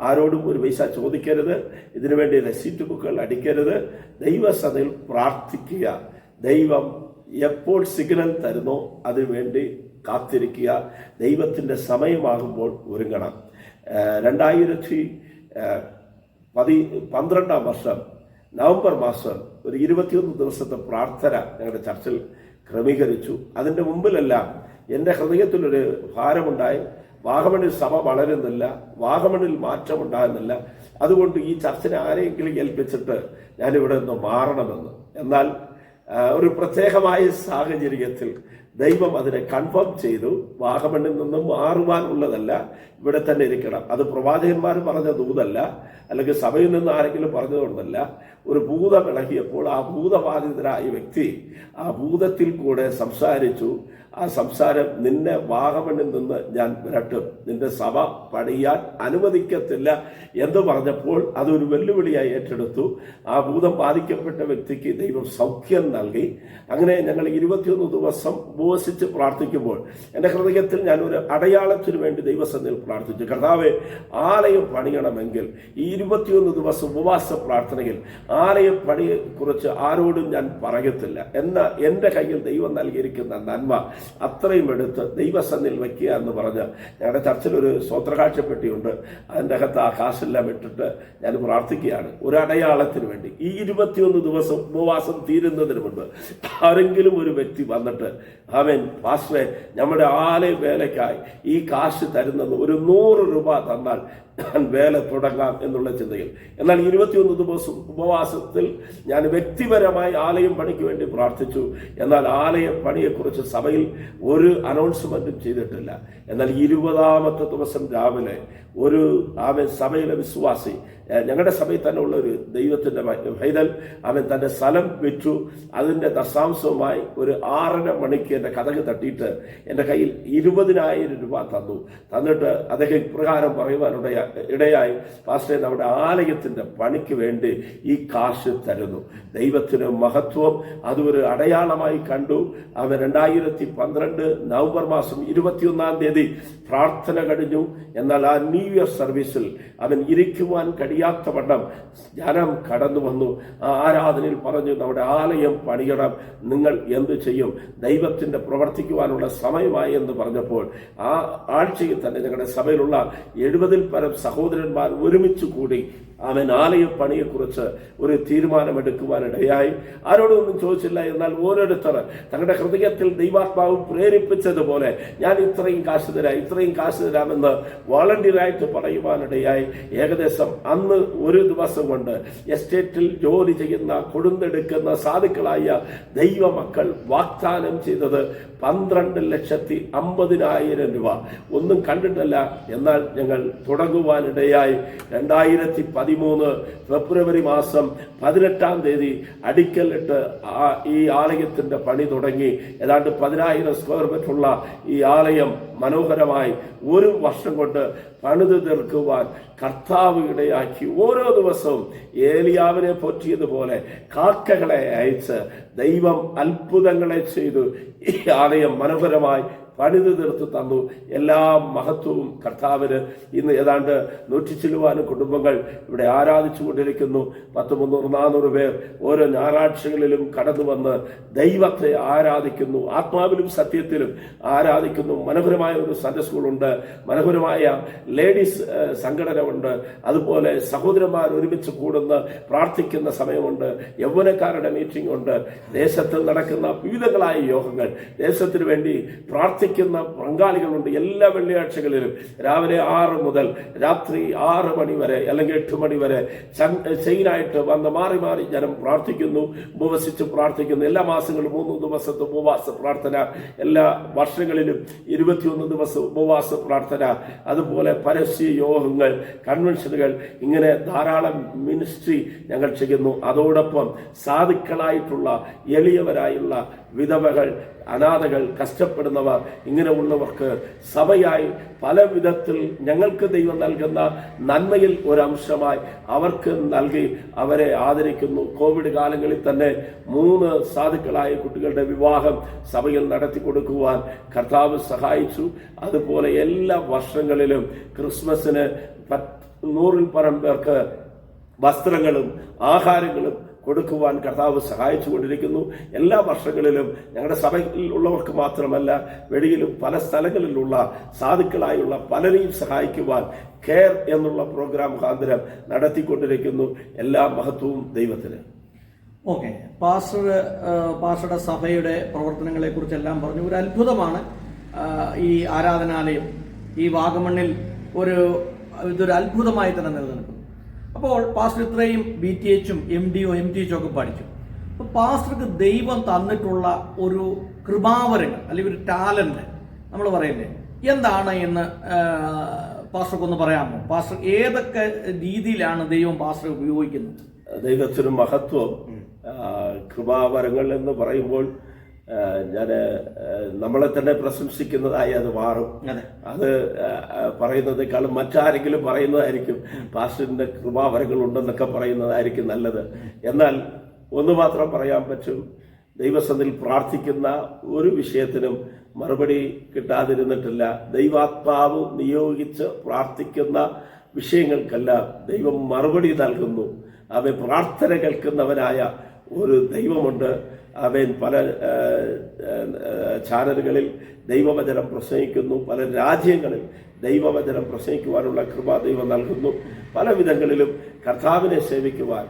ആരോടും ഒരു പൈസ ചോദിക്കരുത്, ഇതിനുവേണ്ടി റെസിപ്റ്റ് ബുക്കുകൾ അടിക്കരുത്, ദൈവസഭയിൽ പ്രാർത്ഥിക്കുക, ദൈവം എപ്പോൾ സിഗ്നൽ തരുന്നോ അതിനുവേണ്ടി കാത്തിരിക്കുക, ദൈവത്തിൻ്റെ സമയമാകുമ്പോൾ ഒരുങ്ങണം. 2012 വർഷം നവംബർ മാസം ഒരു 21 ദിവസത്തെ പ്രാർത്ഥന ഞങ്ങളുടെ ചർച്ചിൽ ക്രമീകരിച്ചു. അതിൻ്റെ മുമ്പിലെല്ലാം എൻ്റെ ഹൃദയത്തിലൊരു ഭാരമുണ്ടായി. വാഗമണിൽ സഭ വളരുന്നില്ല, വാഗമണിൽ മാറ്റമുണ്ടാകുന്നില്ല, അതുകൊണ്ട് ഈ ചർച്ചിനെ ആരെങ്കിലും ഏൽപ്പിച്ചിട്ട് ഞാനിവിടെ നിന്ന് മാറണമെന്ന്. എന്നാൽ ഒരു പ്രത്യേകമായ സാഹചര്യത്തിൽ ദൈവം അതിനെ കൺഫേം ചെയ്തു. വാഗമണിൽ നിന്നും മാറുവാനുള്ളതല്ല, ഇവിടെ തന്നെ ഇരിക്കണം. അത് പ്രവാചകന്മാർ പറഞ്ഞ ദൂതല്ല, അല്ലെങ്കിൽ സഭയിൽ നിന്ന് ആരെങ്കിലും പറഞ്ഞതുകൊണ്ടല്ല. ഒരു ഭൂതം ഇളകിയപ്പോൾ ആ ഭൂതബാധിതരായ വ്യക്തി ആ ഭൂതത്തിൽ കൂടെ സംസാരിച്ചു. ആ സംസാരം, നിന്നെ വാഗമണിൽ നിന്ന് ഞാൻ വിരട്ടും, നിന്റെ സഭ പണിയാൻ അനുവദിക്കത്തില്ല എന്ന് പറഞ്ഞപ്പോൾ അതൊരു വെല്ലുവിളിയായി ഏറ്റെടുത്തു. ആ ഭൂതം ബാധിക്കപ്പെട്ട വ്യക്തിക്ക് ദൈവം സൗഖ്യം നൽകി. അങ്ങനെ ഞങ്ങൾ 21 ദിവസം ഉപവസിച്ച് പ്രാർത്ഥിക്കുമ്പോൾ എൻ്റെ ഹൃദയത്തിൽ ഞാൻ ഒരു അടയാളത്തിന് വേണ്ടി ദൈവസന്നിധിയിൽ പ്രാർത്ഥിച്ചു. കർത്താവേ, ആലയം പണിയണമെങ്കിൽ ഈ 21 ദിവസം ഉപവാസ പ്രാർത്ഥനയിൽ ആലയ പണിയെക്കുറിച്ച് ആരോടും ഞാൻ പറയത്തില്ല. എന്നാൽ എൻ്റെ കയ്യിൽ ദൈവം നൽകിയിരിക്കുന്ന നന്മ അത്രയും എടുത്ത് ദൈവസന്നിധിയിൽ വയ്ക്കുക എന്ന് പറഞ്ഞ് ഞങ്ങളുടെ ചർച്ചിലൊരു സ്വത്രകാഴ്ചപ്പെട്ടിയുണ്ട്. അതിൻ്റെ അകത്ത് ആ കാശെല്ലാം ഇട്ടിട്ട് ഞാൻ പ്രാർത്ഥിക്കുകയാണ് ഒരു അടയാളത്തിന് വേണ്ടി. ഈ 21 ദിവസം ഉപവാസം തീരുന്നതിന് മുൻപ് ആരെങ്കിലും ഒരു വ്യക്തി വന്നിട്ട്, അവൻ പാസ്റ്ററെ, നമ്മുടെ ആലയ വേലയ്ക്കായി ഈ കാശ് തരുന്നത് ഒരു 100 രൂപ തന്നാൽ ഞാൻ വേല തുടങ്ങാം എന്നുള്ള ചിന്തയിൽ. എന്നാൽ 21 ദിവസം ഉപവാസത്തിൽ ഞാൻ വ്യക്തിപരമായി ആലയം പണിക്ക് വേണ്ടി പ്രാർത്ഥിച്ചു. എന്നാൽ ആലയ പണിയെക്കുറിച്ച് സഭയിൽ ഒരു അനൗൺസ്മെന്റും ചെയ്തിട്ടില്ല. എന്നാൽ 20ാമത്തെ ദിവസം രാവിലെ ഒരു സഭയിലെ വിശ്വാസി, ഞങ്ങളുടെ സഭയിൽ തന്നെ ഉള്ള ഒരു ദൈവത്തിന്റെ പൈതൽ, അവൻ തന്റെ സ്ഥലം വിറ്റു. അതിന്റെ ദശാംശവുമായി ഒരു 6:30 മണിക്ക് എൻ്റെ കഥക് തട്ടിയിട്ട് എൻ്റെ കയ്യിൽ 20,000 രൂപ തന്നു. തന്നിട്ട് അദ്ദേഹം ഇപ്രകാരം പറയുവാനുള്ള ഇടയായി, പാസ്റ്ററെ, നമ്മുടെ ആലയത്തിന്റെ പണിക്ക് വേണ്ടി ഈ കാശ് തരുന്നു. ദൈവത്തിന് മഹത്വം. അതൊരു അടയാളമായി കണ്ടു. അവൻ 2012 നവംബർ മാസം 21-ാം തീയതി പ്രാർത്ഥന കഴിഞ്ഞു. എന്നാൽ ആ ന്യൂ ഇയർ സർവീസിൽ അവൻ ഇരിക്കുവാൻ കഴിയാത്ത വണ്ണം ജനം കടന്നു വന്നു. ആ ആരാധനയിൽ പറഞ്ഞു, നമ്മുടെ ആലയം പണിയണം, നിങ്ങൾ എന്ത് ചെയ്യും? ദൈവത്തിന്റെ പ്രവർത്തിക്കുവാനുള്ള സമയമായി എന്ന് പറഞ്ഞപ്പോൾ ആ ആഴ്ചയിൽ തന്നെ ഞങ്ങളുടെ സഭയിലുള്ള 70-ൽ പരം സഹോദരന്മാർ ഒരുമിച്ച് കൂടി അവൻ ആലയ പണിയെക്കുറിച്ച് ഒരു തീരുമാനമെടുക്കുവാനിടയായി. ആരോടൊന്നും ചോദിച്ചില്ല. എന്നാൽ ഓരോരുത്തർ തങ്ങളുടെ ഹൃദയത്തിൽ ദൈവാത്മാവ് പ്രേരിപ്പിച്ചതുപോലെ ഞാൻ ഇത്രയും കാശ് തരാമെന്ന് വളണ്ടിയറായിട്ട് പറയുവാനിടയായി. ഏകദേശം അന്ന് ഒരു ദിവസം കൊണ്ട് എസ്റ്റേറ്റിൽ ജോലി ചെയ്യുന്ന, കൊടുന്നെടുക്കുന്ന സാധുക്കളായ ദൈവമക്കൾ വാഗ്ദാനം ചെയ്തത് 12,50,000 രൂപ. ഒന്നും കണ്ടിട്ടല്ല. എന്നാൽ ഞങ്ങൾ തുടങ്ങുവാനിടയായി. 2013 ഫെബ്രുവരി മാസം 18-ാം തീയതി അടിക്കലിട്ട് ഈ ആലയത്തിന്റെ പണി തുടങ്ങി. ഏതാണ്ട് 10,000 സ്ക്വയർ മീറ്ററുള്ള ഈ ആലയം മനോഹരമായി ഒരു വർഷം കൊണ്ട് പണിത് തീർക്കുവാൻ കർത്താവ് ഇടയാക്കി. ഓരോ ദിവസവും ഏലിയാവിനെ പോറ്റിയതുപോലെ കാക്കകളെ അയച്ച് ദൈവം അത്ഭുതങ്ങളെ ചെയ്തു ഈ ആലയം മനോഹരമായി പണിത് തീർത്ത് തന്നു. എല്ലാ മഹത്വവും കർത്താവിന്. ഇന്ന് ഏതാണ്ട് 100 കുടുംബങ്ങൾ ഇവിടെ ആരാധിച്ചു കൊണ്ടിരിക്കുന്നു. 300-400 പേർ ഓരോ ഞായറാഴ്ചകളിലും കടന്നു വന്ന് ദൈവത്തെ ആരാധിക്കുന്നു, ആത്മാവിലും സത്യത്തിലും ആരാധിക്കുന്നു. മനോഹരമായ ഒരു സൺഡേ സ്കൂളുണ്ട്, മനോഹരമായ ലേഡീസ് സംഘടന ഉണ്ട്, അതുപോലെ സഹോദരന്മാർ ഒരുമിച്ച് കൂടുന്ന പ്രാർത്ഥിക്കുന്ന സമയമുണ്ട്, യൗവനക്കാരുടെ മീറ്റിംഗ് ഉണ്ട്. ദേശത്ത് നടക്കുന്ന വിവിധങ്ങളായ യോഗങ്ങൾ, ദേശത്തിന് വേണ്ടി പ്രാർത്ഥിക്കുന്ന പങ്കാളികളുണ്ട്. എല്ലാ വെള്ളിയാഴ്ചകളിലും രാവിലെ 6 മുതൽ രാത്രി 6 മണി വരെ അല്ലെങ്കിൽ 8 മണി വരെ ചെയിനായിട്ട് വന്ന് മാറി മാറി ജനം പ്രാർത്ഥിക്കുന്നു, ഉപവസിച്ച് പ്രാർത്ഥിക്കുന്നു. എല്ലാ മാസങ്ങളിലും 3 ദിവസത്തെ ഉപവാസ പ്രാർത്ഥന, എല്ലാ വർഷങ്ങളിലും 21 ദിവസം ഉപവാസ പ്രാർത്ഥന, അതുപോലെ പരസ്യ യോഗങ്ങൾ, കൺവെൻഷനുകൾ, ഇങ്ങനെ ധാരാളം മിനിസ്ട്രി ഞങ്ങൾ ചെയ്യുന്നു. അതോടൊപ്പം സാധുക്കളായിട്ടുള്ള എളിയവരായുള്ള വിധവകൾ, അനാഥകൾ, കഷ്ടപ്പെടുന്നവർ, ഇങ്ങനെ ഉള്ളവർക്ക് സഭയായി പല വിധത്തിൽ ഞങ്ങൾക്ക് ദൈവം നൽകുന്ന നന്മയിൽ ഒരംശമായി അവർക്ക് നൽകി അവരെ ആദരിക്കുന്നു. കോവിഡ് കാലങ്ങളിൽ തന്നെ 3 സാധുക്കളായ കുട്ടികളുടെ വിവാഹം സഭയിൽ നടത്തി കൊടുക്കുവാൻ കർത്താവ് സഹായിച്ചു. അതുപോലെ എല്ലാ വർഷങ്ങളിലും ക്രിസ്മസിന് 100-ൽ പരം പേർക്ക് വസ്ത്രങ്ങളും ആഹാരങ്ങളും കൊടുക്കുവാൻ കർത്താവ് സഹായിച്ചു കൊണ്ടിരിക്കുന്നു. എല്ലാ വർഷങ്ങളിലും ഞങ്ങളുടെ സഭയിൽ ഉള്ളവർക്ക് മാത്രമല്ല, വെളിയിലും പല സ്ഥലങ്ങളിലുള്ള സാധുക്കളായുള്ള പലരെയും സഹായിക്കുവാൻ കെയർ എന്നുള്ള പ്രോഗ്രാം മുഖാന്തരം നടത്തിക്കൊണ്ടിരിക്കുന്നു. എല്ലാ മഹത്വവും ദൈവത്തിന്. ഓക്കെ, പാസ്റ്ററുടെ സഭയുടെ പ്രവർത്തനങ്ങളെ കുറിച്ചെല്ലാം പറഞ്ഞു. ഒരു അത്ഭുതമാണ് ഈ ആരാധനാലയം. ഈ വാഗമണ്ണിൽ ഇതൊരു അത്ഭുതമായി തന്നെ നിലനിൽക്കുന്നു. അപ്പോൾ പാസ്റ്റർ ഇത്രയും BTHും MDയും MTHും ഒക്കെ പഠിച്ചു. അപ്പോൾ പാസ്റ്റർക്ക് ദൈവം തന്നിട്ടുള്ള ഒരു കൃപാവരങ്ങൾ അല്ലെങ്കിൽ ഒരു ടാലന്റ് നമ്മൾ പറയില്ലേ, എന്താണ് എന്ന് പാസ്റ്റർക്കൊന്ന് പറയാമോ? പാസ്റ്റർ ഏതൊക്കെ രീതിയിലാണ് ദൈവം പാസ്റ്റർ ഉപയോഗിക്കുന്നത്? ദൈവത്തിന് മഹത്വം. കൃപാവരങ്ങൾ എന്ന് പറയുമ്പോൾ ഞാൻ നമ്മളെ തന്നെ പ്രശംസിക്കുന്നതായി അത് മാറും. അത് പറയുന്നതിനേക്കാളും മറ്റാരെങ്കിലും പറയുന്നതായിരിക്കും പാസ്റ്ററിന്റെ കൃപാവരങ്ങൾ ഉണ്ടെന്നൊക്കെ പറയുന്നതായിരിക്കും നല്ലത്. എന്നാൽ ഒന്ന് മാത്രം പറയാൻ പറ്റും, ദൈവസന്നിധിയിൽ പ്രാർത്ഥിക്കുന്ന ഒരു വിഷയത്തിനും മറുപടി കിട്ടാതിരുന്നിട്ടില്ല. ദൈവാത്മാവ് നിയോഗിച്ച് പ്രാർത്ഥിക്കുന്ന വിഷയങ്ങൾക്കെല്ലാം ദൈവം മറുപടി നൽകുന്നു. അവൻ പ്രാർത്ഥന കേൾക്കുന്നവനായ ഒരു ദൈവമുണ്ട്. അവൻ പല ചാനലുകളിൽ ദൈവവചനം പ്രസംഗിക്കുന്നു, പല രാജ്യങ്ങളിൽ ദൈവവചനം പ്രസംഗിക്കുവാനുള്ള കൃപ ദൈവം നൽകുന്നു. പല വിധങ്ങളിലും കർത്താവിനെ സേവിക്കുവാൻ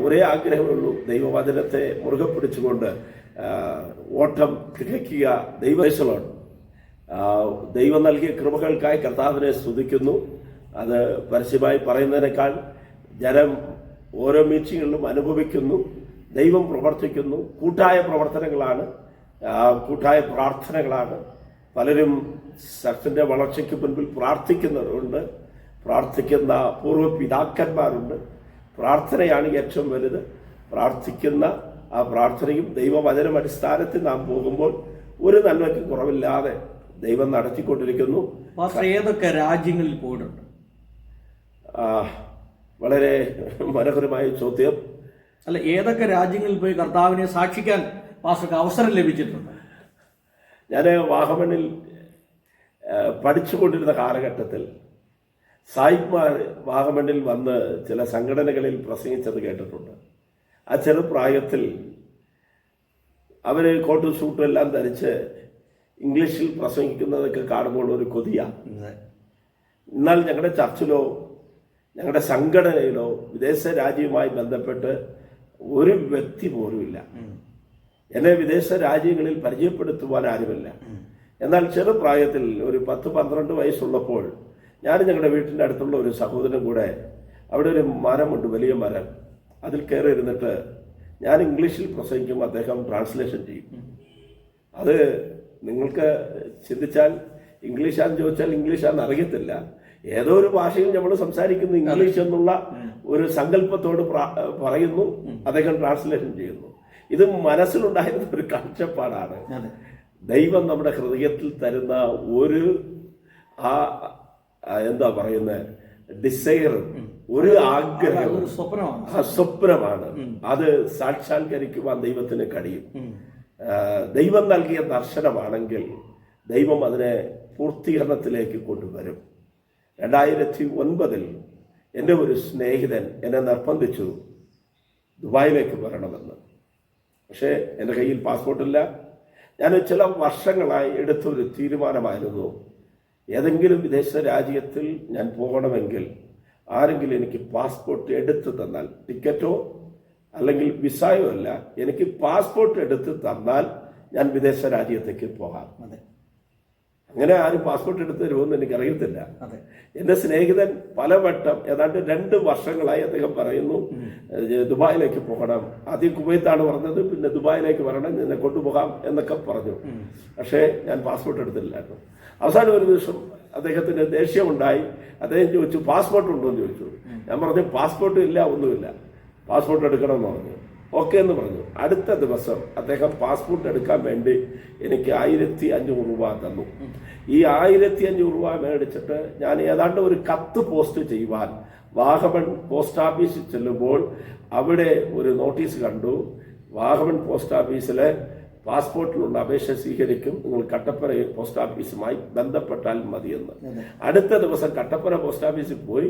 ഒരേ ആഗ്രഹമുള്ളൂ, ദൈവവചനത്തെ മുറുകെ പിടിച്ചുകൊണ്ട് ഓട്ടം തികയ്ക്കുക. ദൈവശലോൺ ദൈവം നൽകിയ കൃപകൾക്കായി കർത്താവിനെ സ്തുതിക്കുന്നു. അത് പരസ്യമായി പറയുന്നതിനേക്കാൾ ജനം ഓരോ മീറ്റിങ്ങുകളിലും അനുഭവിക്കുന്നു. ദൈവം പ്രവർത്തിക്കുന്നു. കൂട്ടായ പ്രവർത്തനങ്ങളാണ്, കൂട്ടായ പ്രാർത്ഥനകളാണ്. പലരും സത്യത്തിന്റെ വളർച്ചയ്ക്ക് മുൻപിൽ പ്രാർത്ഥിക്കുന്നവരുണ്ട്, പ്രാർത്ഥിക്കുന്ന പൂർവ്വ പിതാക്കന്മാരുണ്ട്. പ്രാർത്ഥനയാണ് ഏറ്റവും വലുത്. പ്രാർത്ഥിക്കുന്ന ആ പ്രാർത്ഥനയും ദൈവവചനം അടിസ്ഥാനത്തിൽ നാം പോകുമ്പോൾ ഒരു നന്മയ്ക്കും കുറവില്ലാതെ ദൈവം നടത്തിക്കൊണ്ടിരിക്കുന്നു. ഏതൊക്കെ രാജ്യങ്ങളിൽ പോയിട്ടുണ്ട്? വളരെ മനോഹരമായ ചോദ്യം. അല്ല, ഏതൊക്കെ രാജ്യങ്ങളിൽ പോയി കർത്താവിനെ സാക്ഷിക്കാൻ പാസ്റ്റർക്ക് അവസരം ലഭിച്ചിട്ടുണ്ട്? ഞാൻ വാഗമണ്ണിൽ പഠിച്ചുകൊണ്ടിരുന്ന കാലഘട്ടത്തിൽ സായിപ്മാർ വാഗമണ്ണിൽ വന്ന് ചില സംഘടനകളിൽ പ്രസംഗിച്ചത് കേട്ടിട്ടുണ്ട്. ആ ചെറുപ്രായത്തിൽ അവർ കോട്ടും സൂട്ടും എല്ലാം ധരിച്ച് ഇംഗ്ലീഷിൽ പ്രസംഗിക്കുന്നതൊക്കെ കാണുമ്പോൾ ഒരു കൊതിയാണ്. എന്നാൽ ഞങ്ങളുടെ ചർച്ചിലോ ഞങ്ങളുടെ സംഘടനയിലോ വിദേശ രാജ്യവുമായി ബന്ധപ്പെട്ട് ഒരു വ്യക്തി പോലുമില്ല. എന്നെ വിദേശ രാജ്യങ്ങളിൽ പരിചയപ്പെടുത്തുവാൻ ആരുമില്ല. എന്നാൽ ചെറുപ്രായത്തിൽ ഒരു 10-12 വയസ്സുള്ളപ്പോൾ ഞാൻ ഞങ്ങളുടെ വീട്ടിൻ്റെ അടുത്തുള്ള ഒരു സഹോദരൻ കൂടെ അവിടെ ഒരു മരമുണ്ട്, വലിയ മരം. അതിൽ കയറി ഇരുന്നിട്ട് ഞാൻ ഇംഗ്ലീഷിൽ പ്രസംഗിക്കുമ്പോൾ അദ്ദേഹം ട്രാൻസ്ലേഷൻ ചെയ്യും. അത് നിങ്ങൾക്ക് ചിന്തിച്ചാൽ ഇംഗ്ലീഷാന്ന് ചോദിച്ചാൽ ഇംഗ്ലീഷാന്ന് അറിയത്തില്ല. ഏതോ ഒരു ഭാഷയിൽ നമ്മൾ സംസാരിക്കുന്നു, ഇംഗ്ലീഷ് എന്നുള്ള ഒരു സങ്കല്പത്തോട് പറയുന്നു, അദ്ദേഹം ട്രാൻസ്ലേഷൻ ചെയ്യുന്നു. ഇത് മനസ്സിലുണ്ടായിരുന്ന ഒരു കാഴ്ചപ്പാടാണ്. ദൈവം നമ്മുടെ ഹൃദയത്തിൽ തരുന്ന ഒരു എന്താ പറയുന്നത്, ഡിസയർ, ഒരു ആഗ്രഹം, സ്വപ്നമാണ്. അത് സാക്ഷാത്കരിക്കുവാൻ ദൈവത്തിന് കഴിയും. ദൈവം നൽകിയ ദർശനമാണെങ്കിൽ ദൈവം അതിനെ പൂർത്തീകരണത്തിലേക്ക് കൊണ്ടുവരും. 2009 എൻ്റെ ഒരു സ്നേഹിതൻ എന്നെ നിർബന്ധിച്ചു ദുബായിലേക്ക് വരണമെന്ന്. പക്ഷേ എൻ്റെ കയ്യിൽ പാസ്പോർട്ടില്ല. ഞാൻ ചില വർഷങ്ങളായി എടുത്തൊരു തീരുമാനമായിരുന്നു, ഏതെങ്കിലും വിദേശ രാജ്യത്തിൽ ഞാൻ പോകണമെങ്കിൽ ആരെങ്കിലും എനിക്ക് പാസ്പോർട്ട് എടുത്തു തന്നാൽ, ടിക്കറ്റോ അല്ലെങ്കിൽ വിസയോ അല്ല, എനിക്ക് പാസ്പോർട്ട് എടുത്ത് തന്നാൽ ഞാൻ വിദേശ രാജ്യത്തേക്ക് പോകാം. അങ്ങനെ ആരും പാസ്പോർട്ട് എടുത്ത് തരുമെന്ന് എനിക്കറിയത്തില്ല. എൻ്റെ സ്നേഹിതൻ പലവട്ടം ഏതാണ്ട് 2 വർഷങ്ങളായി അദ്ദേഹം പറയുന്നു ദുബായിലേക്ക് പോകണം. ആദ്യം കുവൈത്താണ് പറഞ്ഞത്, പിന്നെ ദുബായിലേക്ക് വരണം, നിന്നെ കൊണ്ടുപോകാം എന്നൊക്കെ പറഞ്ഞു. പക്ഷേ ഞാൻ പാസ്പോർട്ട് എടുത്തില്ലായിരുന്നു. അവസാനം ഒരു ദിവസം അദ്ദേഹത്തിന് ദേഷ്യമുണ്ടായി. അദ്ദേഹം ചോദിച്ചു, പാസ്പോർട്ട് ഉണ്ടോ എന്ന് ചോദിച്ചു. ഞാൻ പറഞ്ഞു, പാസ്പോർട്ട് ഇല്ല, ഒന്നുമില്ല, പാസ്പോർട്ട് എടുക്കണമെന്ന് പറഞ്ഞു. ഓക്കെ എന്ന് പറഞ്ഞു. അടുത്ത ദിവസം അദ്ദേഹം പാസ്പോർട്ട് എടുക്കാൻ വേണ്ടി എനിക്ക് 1500 രൂപ തന്നു. ഈ 1500 രൂപ മേടിച്ചിട്ട് ഞാൻ ഏതാണ്ട് ഒരു കത്ത് പോസ്റ്റ് ചെയ്യുവാൻ വാഗമൺ പോസ്റ്റ് ഓഫീസിൽ ചെല്ലുമ്പോൾ അവിടെ ഒരു നോട്ടീസ് കണ്ടു. വാഗമൺ പോസ്റ്റ് ഓഫീസിലെ പാസ്പോർട്ടിലുള്ള അപേക്ഷ സ്വീകരിക്കും, നിങ്ങൾ കട്ടപ്പന പോസ്റ്റ് ഓഫീസുമായി ബന്ധപ്പെട്ടാൽ മതിയെന്ന്. അടുത്ത ദിവസം കട്ടപ്പന പോസ്റ്റ് ഓഫീസിൽ പോയി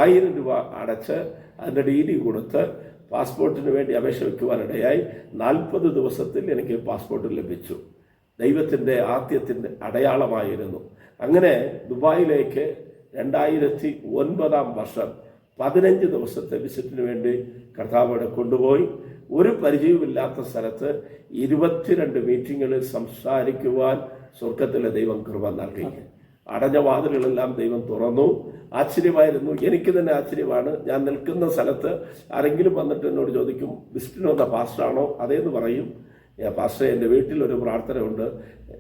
1000 രൂപ അടച്ച് അതിൻ്റെ DD കൊടുത്ത് പാസ്പോർട്ടിന് വേണ്ടി അപേക്ഷ വയ്ക്കുവാനിടയായി. 40 ദിവസത്തിൽ എനിക്ക് പാസ്പോർട്ട് ലഭിച്ചു. ദൈവത്തിൻ്റെ ആദ്യത്തിൻ്റെ അടയാളമായിരുന്നു. അങ്ങനെ ദുബായിലേക്ക് 2009 വർഷം 15 ദിവസത്തെ വിസിറ്റിന് വേണ്ടി കർത്താവിടെ കൊണ്ടുപോയി. ഒരു പരിചയമില്ലാത്ത സ്ഥലത്ത് 22 മീറ്റിങ്ങുകളിൽ സംസാരിക്കുവാൻ സ്വർഗത്തിലെ ദൈവം കൃപ നൽകി. അടഞ്ഞ വാതിലുകളെല്ലാം ദൈവം തുറന്നു. ആശ്ചര്യമായിരുന്നു, എനിക്ക് തന്നെ ആശ്ചര്യമാണ്. ഞാൻ നിൽക്കുന്ന സ്ഥലത്ത് ആരെങ്കിലും വന്നിട്ട് എന്നോട് ചോദിക്കും, വിസിറ്റിന് വന്ന പാസ്റ്ററാണോ? അതേന്ന് പറയും. പാസ്റ്ററെ, എൻ്റെ വീട്ടിൽ ഒരു പ്രാർത്ഥന ഉണ്ട്,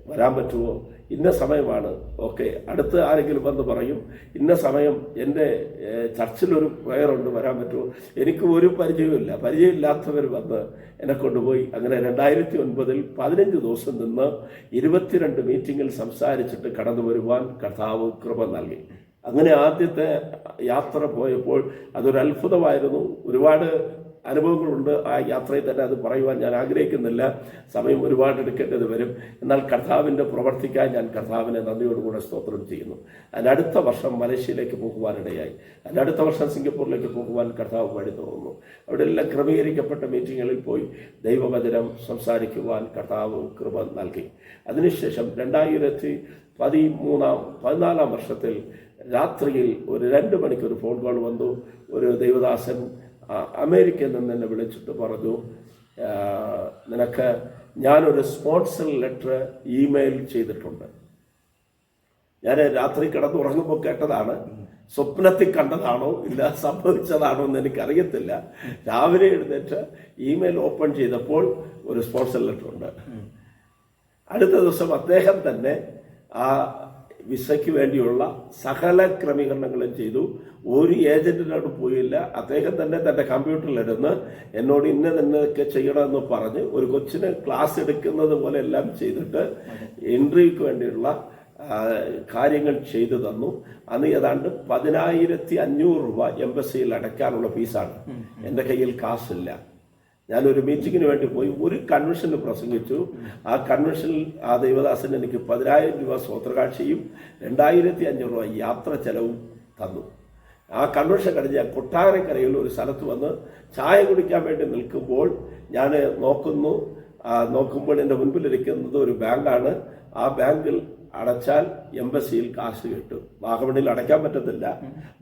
വരാൻ പറ്റുമോ? ഇന്ന സമയമാണ്. ഓക്കെ. അടുത്ത് ആരെങ്കിലും വന്ന് പറയും, ഇന്ന സമയം എൻ്റെ ചർച്ചിലൊരു പ്രയറുണ്ട്, വരാൻ പറ്റുമോ? എനിക്ക് ഒരു പരിചയമില്ല. പരിചയമില്ലാത്തവർ വന്ന് എന്നെ കൊണ്ടുപോയി. അങ്ങനെ 2009 15 ദിവസം നിന്ന് 22 മീറ്റിങ്ങിൽ സംസാരിച്ചിട്ട് കടന്നു വരുവാൻ കർത്താവ് കൃപ നൽകി. അങ്ങനെ ആദ്യത്തെ യാത്ര പോയപ്പോൾ അതൊരു അത്ഭുതമായിരുന്നു. ഒരുപാട് അനുഭവങ്ങളുണ്ട് ആ യാത്രയിൽ തന്നെ, അത് പറയുവാൻ ഞാൻ ആഗ്രഹിക്കുന്നില്ല, സമയം ഒരുപാട് എടുക്കേണ്ടത് വരും. എന്നാൽ കർത്താവിൻ്റെ പ്രവർത്തിക്കാൻ ഞാൻ കർത്താവിനെ നന്ദിയോടുകൂടെ സ്തോത്രം ചെയ്യുന്നു. അതിനടുത്ത വർഷം മലേഷ്യയിലേക്ക് പോകുവാനിടയായി. അതിനടുത്ത വർഷം സിംഗപ്പൂരിലേക്ക് പോകുവാൻ കർത്താവ് വഴി തുറന്നു. അവിടെ എല്ലാം ക്രമീകരിക്കപ്പെട്ട മീറ്റിങ്ങുകളിൽ പോയി ദൈവവചനം സംസാരിക്കുവാൻ കർത്താവ് കൃപ നൽകി. അതിനുശേഷം 2014 വർഷത്തിൽ രാത്രിയിൽ ഒരു 2 മണിക്ക് ഒരു ഫോൺ കോൾ വന്നു. ഒരു ദൈവദാസൻ അമേരിക്കയിൽ നിന്ന് എന്നെ വിളിച്ചിട്ട് പറഞ്ഞു, നിനക്ക് ഞാനൊരു സ്പോൺസർ ലെറ്റർ ഇമെയിൽ ചെയ്തിട്ടുണ്ട്. ഞാൻ രാത്രി കിടന്നുറങ്ങുമ്പോൾ കേട്ടതാണ്, സ്വപ്നത്തിൽ കണ്ടതാണോ ഇല്ല സംഭവിച്ചതാണോ എന്ന് എനിക്കറിയത്തില്ല. രാവിലെ എഴുന്നേറ്റ് ഇമെയിൽ ഓപ്പൺ ചെയ്തപ്പോൾ ഒരു സ്പോൺസർ ലെറ്റർ ഉണ്ട്. അടുത്ത ദിവസം അദ്ദേഹം തന്നെ ആ വിസയ്ക്ക് വേണ്ടിയുള്ള സകല ക്രമീകരണങ്ങളും ചെയ്തു. ഒരു ഏജന്റിനോട് പോയില്ല. അദ്ദേഹം തന്നെ തൻ്റെ കമ്പ്യൂട്ടറിലിരുന്ന് എന്നോട് ഇന്നതൊക്കെ ചെയ്യണമെന്ന് പറഞ്ഞ് ഒരു കൊച്ചിന് ക്ലാസ് എടുക്കുന്നത് പോലെ എല്ലാം ചെയ്തിട്ട് ഇൻ്റർവ്യൂക്ക് വേണ്ടിയുള്ള കാര്യങ്ങൾ ചെയ്തു തന്നു. അന്ന് ഏതാണ്ട് 10,500 രൂപ എംബസിയിൽ അടയ്ക്കാനുള്ള ഫീസാണ്. എൻ്റെ കയ്യിൽ കാശില്ല. ഞാനൊരു മീറ്റിങ്ങിന് വേണ്ടി പോയി ഒരു കൺവെൻഷന് പ്രസംഗിച്ചു. ആ കൺവെൻഷനിൽ ആ ദൈവദാസൻ എനിക്ക് 10,000 രൂപ സ്വോത്രകാഴ്ചയും 2,500 രൂപ യാത്ര ചെലവും തന്നു. ആ കൺവെൻഷൻ കഴിഞ്ഞ് ഞാൻ കൊട്ടാരക്കരയിൽ ഒരു സ്ഥലത്ത് വന്ന് ചായ കുടിക്കാൻ വേണ്ടി നിൽക്കുമ്പോൾ ഞാൻ നോക്കുമ്പോൾ എൻ്റെ മുൻപിലിരിക്കുന്നത് ഒരു ബാങ്കാണ്. ആ ബാങ്കിൽ അടച്ചാൽ എംബസിയിൽ കാശ് കിട്ടും. വാഗമണിൽ അടയ്ക്കാൻ പറ്റത്തില്ല.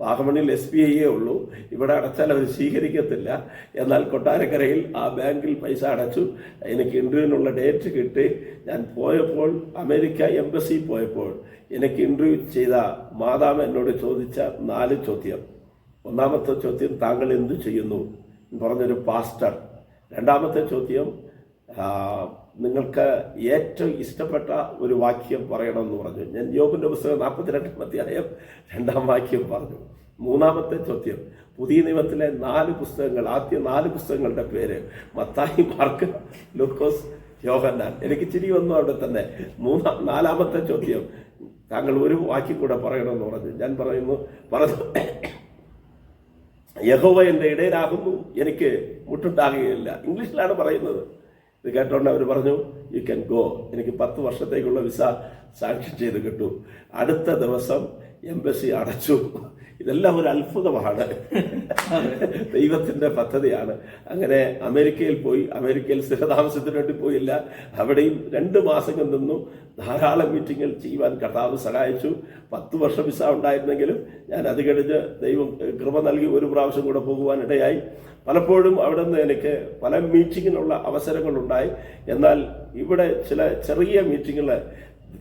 വാഗമണിൽ SBI ഉള്ളൂ. ഇവിടെ അടച്ചാൽ അവർ സ്വീകരിക്കത്തില്ല. എന്നാൽ കൊട്ടാരക്കരയിൽ ആ ബാങ്കിൽ പൈസ അടച്ചു. എനിക്ക് ഇൻ്റർവ്യൂവിനുള്ള ഡേറ്റ് കിട്ടി. ഞാൻ പോയപ്പോൾ അമേരിക്ക എംബസി പോയപ്പോൾ എനിക്ക് ഇൻ്റർവ്യൂ ചെയ്ത മാതാവ് എന്നോട് ചോദിച്ച 4 ചോദ്യം. ഒന്നാമത്തെ ചോദ്യം, താങ്കൾ എന്തു ചെയ്യുന്നു പറഞ്ഞൊരു പാസ്റ്റർ. രണ്ടാമത്തെ ചോദ്യം, നിങ്ങൾക്ക് ഏറ്റവും ഇഷ്ടപ്പെട്ട ഒരു വാക്യം പറയണമെന്ന് പറഞ്ഞു. ഞാൻ യോബിൻ്റെ പുസ്തകം 42 അധ്യായം 2-ാം വാക്യം പറഞ്ഞു. മൂന്നാമത്തെ ചോദ്യം, പുതിയ നിയമത്തിലെ 4 പുസ്തകങ്ങൾ, ആദ്യ 4 പുസ്തകങ്ങളുടെ പേര് മത്തായി, മാർക്ക്, ലൂക്കോസ്, യോഹന്നാൻ. എനിക്ക് ചിരി വന്നു അവിടെ തന്നെ. നാലാമത്തെ ചോദ്യം, താങ്കൾ ഒരു വാക്യം കൂടെ പറയണമെന്ന് പറഞ്ഞു. ഞാൻ പറഞ്ഞു യഹോവ എൻ്റെ ഇടയനാകുന്നു, എനിക്ക് മുട്ടുണ്ടാകുകയില്ല. ഇംഗ്ലീഷിലാണ് പറയുന്നത്. ഇത് കേട്ടോണ്ട് അവർ പറഞ്ഞു, യു ക്യാൻ ഗോ. എനിക്ക് 10 വർഷത്തേക്കുള്ള വിസ സാങ്ഷൻ ചെയ്ത് കിട്ടു. അടുത്ത ദിവസം എംബസി അടച്ചു. ഇതെല്ലാം ഒരു അത്ഭുതമാണ്, ദൈവത്തിന്റെ പദ്ധതിയാണ്. അങ്ങനെ അമേരിക്കയിൽ പോയി. അമേരിക്കയിൽ സ്ഥിരതാമസത്തിന് വേണ്ടി പോയില്ല, അവിടെയും 2 മാസങ്ങൾ നിന്നു. ധാരാളം മീറ്റിങ്ങുകൾ ചെയ്യുവാൻ കർത്താവ് സഹായിച്ചു. 10 വർഷം വിസ ഉണ്ടായിരുന്നെങ്കിലും ഞാൻ അത് കഴിഞ്ഞ് ദൈവം കൃപ നൽകി 1 പ്രാവശ്യം കൂടെ പോകുവാൻ ഇടയായി. പലപ്പോഴും അവിടെ നിന്ന് എനിക്ക് പല മീറ്റിങ്ങിനുള്ള അവസരങ്ങളുണ്ടായി. എന്നാൽ ഇവിടെ ചില ചെറിയ മീറ്റിങ്ങുകൾ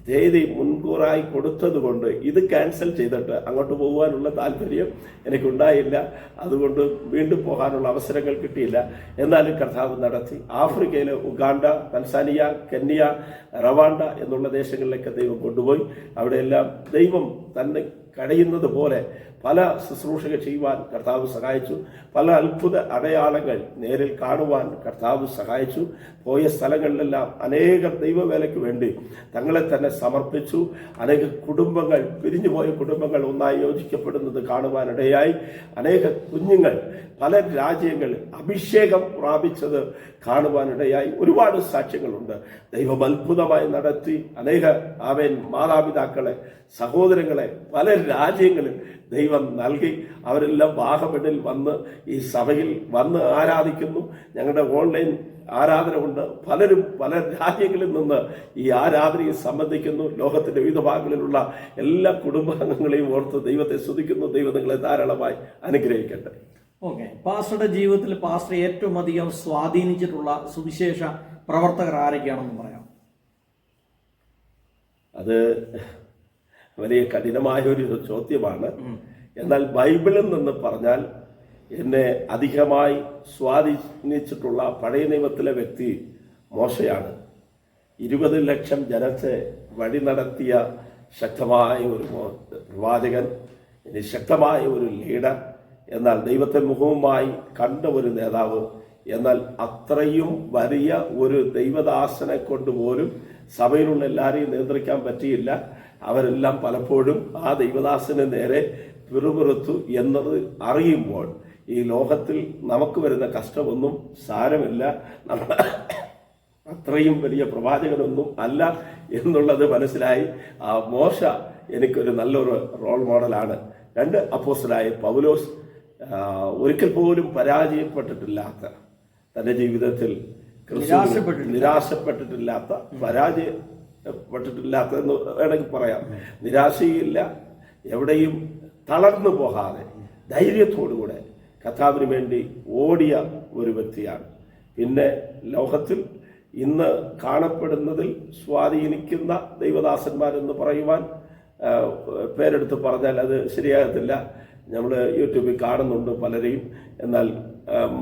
തീയതി മുൻകൂറായി കൊടുത്തത് കൊണ്ട് ഇത് ക്യാൻസൽ ചെയ്തിട്ട് അങ്ങോട്ട് പോകുവാനുള്ള താല്പര്യം എനിക്കുണ്ടായില്ല. അതുകൊണ്ട് വീണ്ടും പോകാനുള്ള അവസരങ്ങൾ കിട്ടിയില്ല. എന്നാലും കർത്താവ് നടത്തി. ആഫ്രിക്കയിലെ ഉഗാണ്ട, തൻസാനിയ, കെന്യ, റവാണ്ട എന്നുള്ള ദേശങ്ങളിലേക്ക് ദൈവം കൊണ്ടുപോയി. അവിടെയെല്ലാം ദൈവം തന്നെ കഴിയുന്നത് പോലെ പല ശുശ്രൂഷകൾ ചെയ്യുവാൻ കർത്താവ് സഹായിച്ചു. പല അത്ഭുത അടയാളങ്ങൾ നേരിൽ കാണുവാൻ കർത്താവ് സഹായിച്ചു. പോയ സ്ഥലങ്ങളിലെല്ലാം അനേകം ദൈവവേലയ്ക്ക് വേണ്ടി തങ്ങളെ തന്നെ സമർപ്പിച്ചു. അനേക കുടുംബങ്ങൾ, പിരിഞ്ഞുപോയ കുടുംബങ്ങൾ ഒന്നായി യോജിക്കപ്പെടുന്നത് കാണുവാനിടയായി. അനേക കുഞ്ഞുങ്ങൾ പല രാജ്യങ്ങളിൽ അഭിഷേകം പ്രാപിച്ചത് കാണുവാനിടയായി. ഒരുപാട് സാക്ഷ്യങ്ങളുണ്ട്. ദൈവം അത്ഭുതമായി നടത്തി. അനേക മാതാപിതാക്കളെ, സഹോദരങ്ങളെ പല രാജ്യങ്ങളിൽ ദൈവം നൽകി. അവരെല്ലാം വാഹമണിൽ വന്ന് ഈ സഭയിൽ വന്ന് ആരാധിക്കുന്നു. ഞങ്ങളുടെ ഓൺലൈൻ ആരാധന കൊണ്ട് പലരും പല രാജ്യങ്ങളിൽ നിന്ന് ഈ ആരാധനയെ സംബന്ധിക്കുന്നു. ലോകത്തിന്റെ വിവിധ ഭാഗങ്ങളിലുള്ള എല്ലാ കുടുംബാംഗങ്ങളെയും ഓർത്ത് ദൈവത്തെ സ്തുതിക്കുന്നു. ദൈവം നിങ്ങളെ ധാരാളമായി അനുഗ്രഹിക്കട്ടെ. ഓക്കെ, പാസ്റ്ററുടെ ജീവിതത്തിൽ പാസ്റ്റർ ഏറ്റവും അധികം സ്വാധീനിച്ചിട്ടുള്ള സുവിശേഷ പ്രവർത്തകർ ആരൊക്കെയാണെന്ന് പറയാം? അത് വലിയ കഠിനമായ ഒരു ചോദ്യമാണ്. എന്നാൽ ബൈബിളിൽ നിന്ന് പറഞ്ഞാൽ എന്നെ അധികമായി സ്വാധീനിച്ചിട്ടുള്ള പഴയ നിയമത്തിലെ വ്യക്തി മോശയാണ്. 20 ലക്ഷം ജനത്തെ വഴി നടത്തിയ ശക്തമായ ഒരു പ്രവാചകൻ, ഇനി ശക്തമായ ഒരു ലീഡർ, എന്നാൽ ദൈവത്തെ മുഖവുമായി കണ്ട ഒരു നേതാവ്. എന്നാൽ അത്രയും വലിയ ഒരു ദൈവദാസനെ കൊണ്ടുപോലും സഭയിലുള്ള എല്ലാവരെയും നിയന്ത്രിക്കാൻ പറ്റിയില്ല. അവരെല്ലാം പലപ്പോഴും ആ ദൈവദാസന് നേരെ പിറുപിറുത്തു എന്നത് അറിയുമ്പോൾ ഈ ലോകത്തിൽ നമുക്ക് വരുന്ന കഷ്ടമൊന്നും സാരമില്ല, നമ്മൾ അത്രയും വലിയ പ്രവാചകനൊന്നും അല്ല എന്നുള്ളത് മനസ്സിലായി. ആ മോശ എനിക്കൊരു നല്ലൊരു റോൾ മോഡലാണ്. 2 അപ്പോസ്തലനായ പൗലോസ് ഒരിക്കൽ പോലും പരാജയപ്പെട്ടിട്ടില്ലാത്ത, തന്റെ ജീവിതത്തിൽ നിരാശപ്പെട്ടിട്ടില്ലാത്ത, പരാജയപ്പെട്ടിട്ടില്ലാത്ത എന്ന് വേണമെങ്കിൽ പറയാം. നിരാശയില്ല, എവിടെയും തളർന്നു പോകാതെ ധൈര്യത്തോടുകൂടെ കർത്താവിന് വേണ്ടി ഓടിയ ഒരു വ്യക്തിയാണ്. പിന്നെ ലോകത്തിൽ ഇന്ന് കാണപ്പെടുന്നതിൽ സ്വാധീനിക്കുന്ന ദൈവദാസന്മാരെന്ന് പറയുവാൻ പേരെടുത്ത് പറഞ്ഞാൽ അത് ശരിയാകത്തില്ല. നമ്മൾ യൂട്യൂബിൽ കാണുന്നുണ്ട് പലരെയും. എന്നാൽ